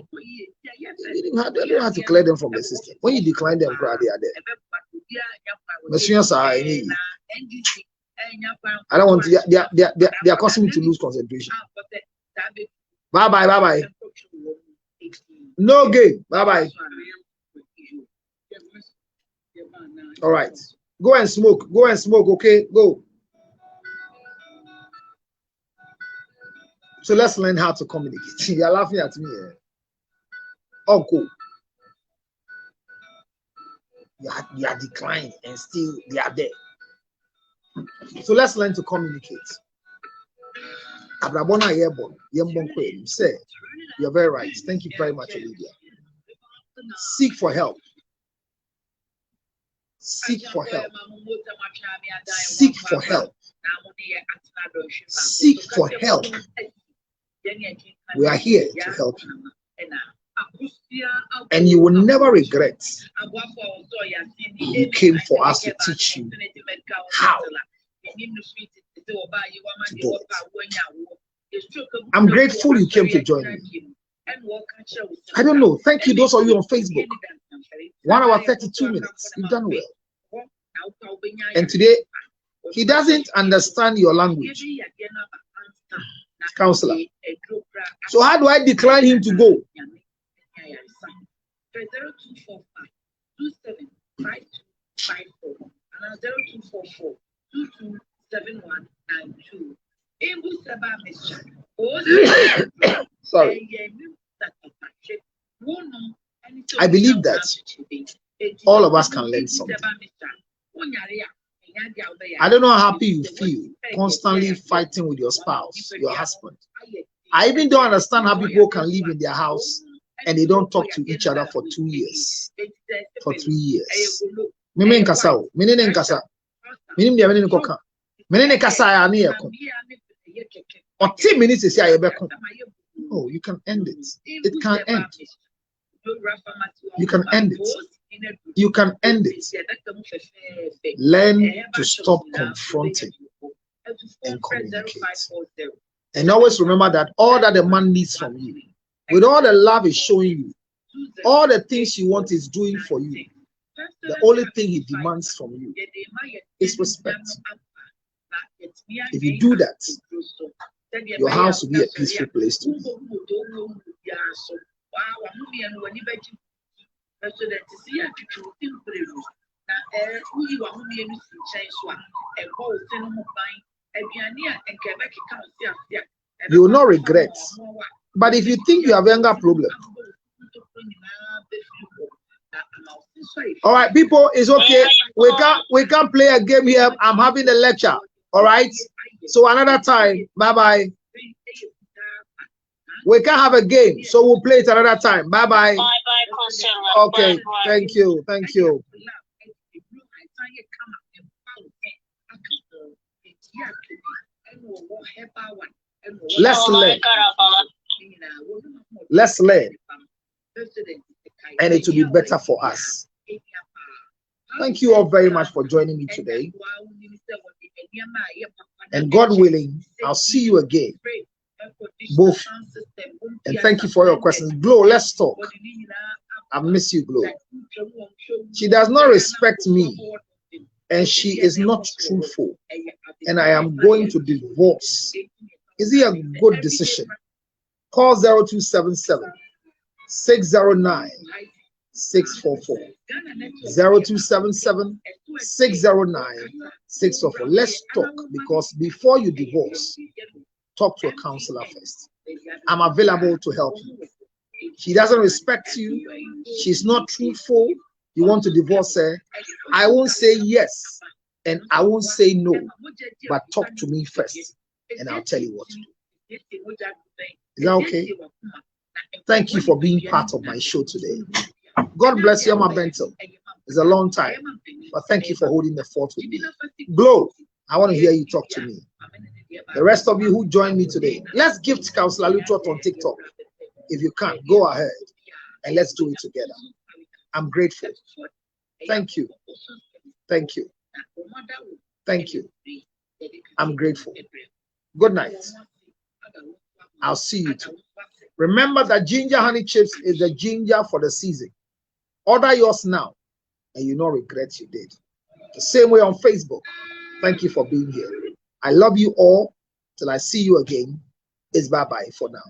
You don't have to clear them from the system. When you decline them, they are there. I don't want to. They are causing me to lose concentration. Bye. No game. Bye. All right. Go and smoke. Okay, go. So let's learn how to communicate. You're laughing at me. Oh, cool. You are declined and still they are there. So let's learn to communicate. Abrabona Yebon, Yembon say, you're very right. Thank you very much, Olivia. Seek for help. Seek for help. Seek for help. Seek for help. We are here to help you. And you will never regret you came for us to teach you how to do it. I'm grateful you came to join me. I don't know. Thank you, those of you on Facebook. 1 hour 32 minutes. You've done well. And today, he doesn't understand your language, counselor. So how do I decline him to go? Sorry. I believe that all of us can learn something. I don't know how happy you feel constantly fighting with your spouse, your husband. I even don't understand how people can live in their house and they don't talk to each other for 2 years, for 3 years. Or 10 minutes is oh, you can end it. It can end. You can end it. You can end it. Learn to stop confronting and communicate. And always remember that all that the man needs from you, with all the love he's showing you, all the things you want is doing for you, the only thing he demands from you is respect. If you do that, your house will be a peaceful place to be. You will not regret. But if you think you have anger problem, all right, people, it's okay. We can't play a game here. I'm having a lecture. All right. So another time. Bye. We can have a game, so we'll play it another time. Bye. Okay. Thank you. Let's learn. And it will be better for us. Thank you all very much for joining me today. And God willing, I'll see you again both. And thank you for your questions. Glow, let's talk. I miss you, Glow. She does not respect me, and she is not truthful, and I am going to divorce. Is it a good decision? Call 0277 609 644. 0277 609 644. Let's talk, because before you divorce, talk to a counselor first. I'm available to help you. She doesn't respect you. She's not truthful. You want to divorce her? I won't say yes and I won't say no, but talk to me first and I'll tell you what to do. Is that okay? Thank you for being part of my show today. God bless you, my Bento. It's a long time, but thank you for holding the fort with me. Glow, I want to hear you talk to me. The rest of you who joined me today, let's gift Counselor Lutrot on TikTok. If you can, go ahead and let's do it together. I'm grateful. Thank you. Thank you. Thank you. I'm grateful. Good night. I'll see you too. Remember that ginger honey chips is the ginger for the season. Order yours now and you not regret you did. The same way on Facebook. Thank you for being here. I love you all. Till I see you again. It's bye-bye for now.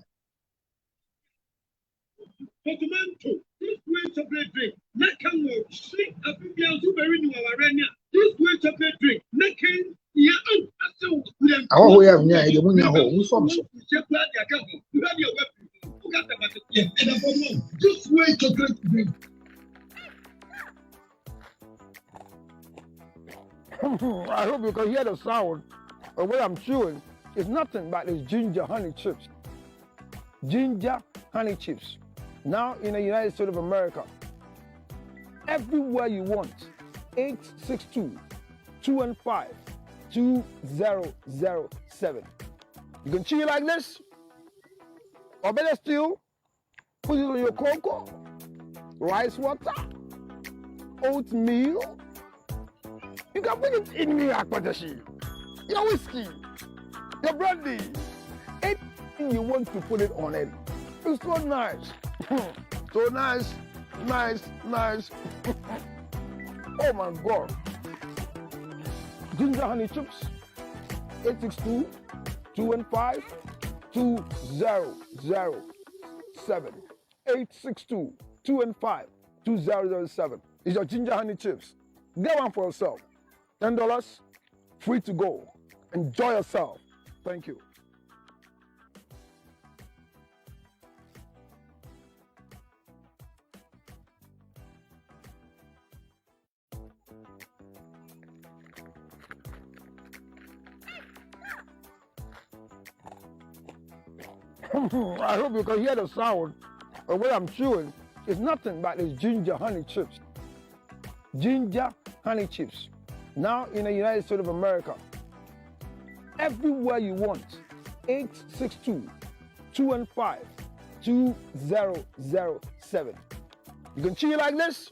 Our way of near the moon home from Just wait chocolate drink. I hope you can hear the sound of what I'm chewing. It's nothing but these ginger honey chips. Ginger honey chips. Now in the United States of America. Everywhere you want. 862-215-2007. You can chew it like this. Or better still, put it on your cocoa, rice water, oatmeal. You can put it in your akpatashi, your whiskey, your brandy. Anything you want to put it on it. It's so nice. So nice, nice, nice. Oh my God. Ginger honey chips. 862-215-2007. 862-215-2007. It's your ginger honey chips. Get one for yourself. $10, free to go. Enjoy yourself. Thank you. I hope you can hear the sound of what I'm chewing. It's nothing but these ginger honey chips. Ginger honey chips. Now in the United States of America. Everywhere you want. 862-215-2007. You can chew it like this.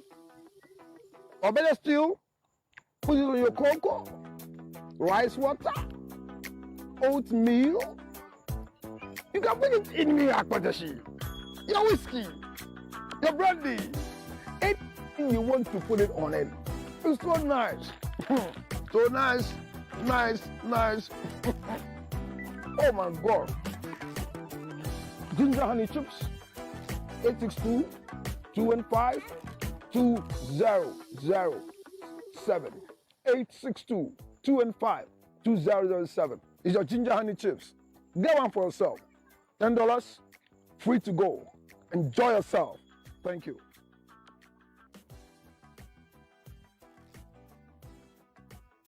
Or better still, put it on your cocoa, rice water, oatmeal. You can put it in your akpatashi, your whiskey, your brandy. Anything you want to put it on it. It's so nice. So nice, nice, nice. Oh my God. Ginger honey chips. 862-215-2007. 862-215-2007. It's your ginger honey chips. Get one for yourself. $10, free to go. Enjoy yourself. Thank you.